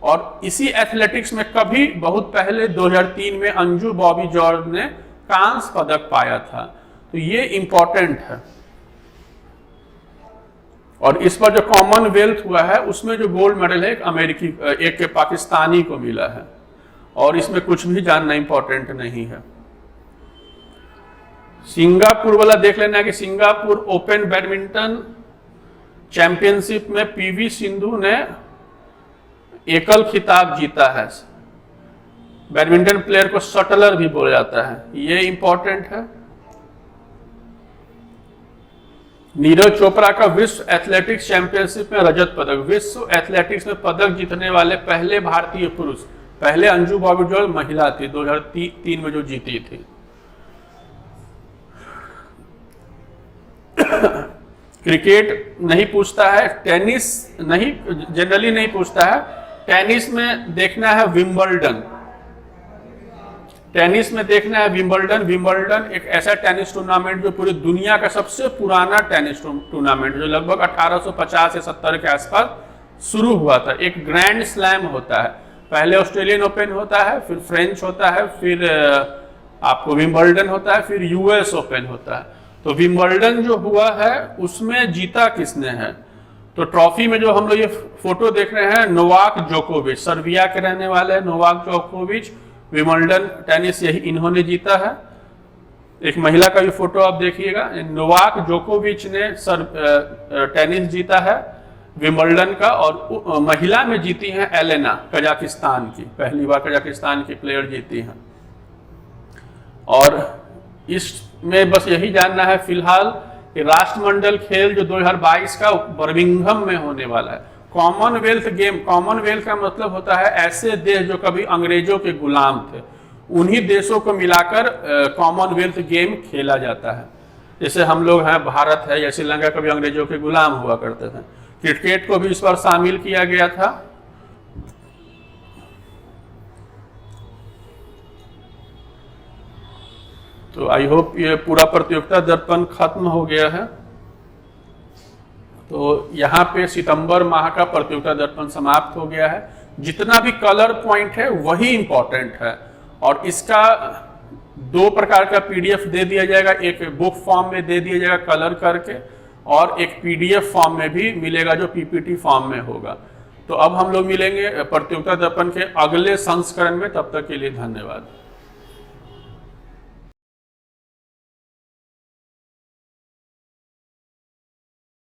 और इसी एथलेटिक्स में कभी बहुत पहले 2003 में अंजू बॉबी जॉर्ज ने कांस्य पदक पाया था। तो ये इंपॉर्टेंट है। और इस पर जो कॉमनवेल्थ हुआ है उसमें जो गोल्ड मेडल है एक पाकिस्तानी को मिला है। और इसमें कुछ भी जानना इंपॉर्टेंट नहीं है। सिंगापुर वाला देख लेना कि सिंगापुर ओपन बैडमिंटन चैंपियनशिप में पीवी सिंधु ने एकल खिताब जीता है। बैडमिंटन प्लेयर को शटलर भी बोला जाता है, ये इंपॉर्टेंट है। नीरज चोपड़ा का विश्व एथलेटिक्स चैंपियनशिप में रजत पदक। विश्व एथलेटिक्स में पदक जीतने वाले पहले भारतीय पुरुष, पहले अंजू बॉबी जॉर्ज महिला थी, 2003 में जो जीती थी। क्रिकेट नहीं पूछता है, टेनिस नहीं, जनरली नहीं पूछता है। टेनिस में देखना है विंबलडन। टेनिस में देखना है विंबलडन। विंबलडन एक ऐसा टेनिस टूर्नामेंट जो पूरी दुनिया का सबसे पुराना टेनिस टूर्नामेंट, जो लगभग 1850 या 70 के आसपास शुरू हुआ था। एक ग्रैंड स्लैम होता है। पहले ऑस्ट्रेलियन ओपन होता है, फिर फ्रेंच होता है, फिर आपको विंबलडन होता है, फिर यूएस ओपन होता है। तो विंबलडन जो हुआ है उसमें जीता किसने है? तो ट्रॉफी में जो हम लोग ये फोटो देख रहे हैं, नोवाक जोकोविच, सर्बिया के रहने वाले हैं नोवाक जोकोविच, विंबलडन टेनिस यही इन्होंने जीता है। एक महिला का भी फोटो आप देखिएगा, नोवाक जोकोविच ने टेनिस जीता है विंबलडन का, और महिला में जीती हैं एलेना, कजाकिस्तान की, पहली बार कजाकिस्तान की प्लेयर जीती हैं। और इसमें बस यही जानना है फिलहाल कि राष्ट्रमंडल खेल जो 2022 का बर्मिंघम में होने वाला है, कॉमनवेल्थ गेम, कॉमनवेल्थ का मतलब होता है ऐसे देश जो कभी अंग्रेजों के गुलाम थे, उन्हीं देशों को मिलाकर कॉमनवेल्थ गेम खेला जाता है। जैसे हम लोग हैं, भारत है या श्रीलंका कभी अंग्रेजों के गुलाम हुआ करते थे। क्रिकेट को भी इस बार शामिल किया गया था। तो आई होप ये पूरा प्रतियोगिता दर्पण खत्म हो गया है। तो यहाँ पे सितंबर माह का प्रतियोगिता दर्पण समाप्त हो गया है। जितना भी कलर पॉइंट है वही इंपॉर्टेंट है, और इसका 2 प्रकार का पीडीएफ दे दिया जाएगा, एक बुक फॉर्म में दे दिया जाएगा कलर करके, और एक पीडीएफ फॉर्म में भी मिलेगा जो पीपीटी फॉर्म में होगा। तो अब हम लोग मिलेंगे प्रतियोगिता दर्पण के अगले संस्करण में, तब तक के लिए धन्यवाद।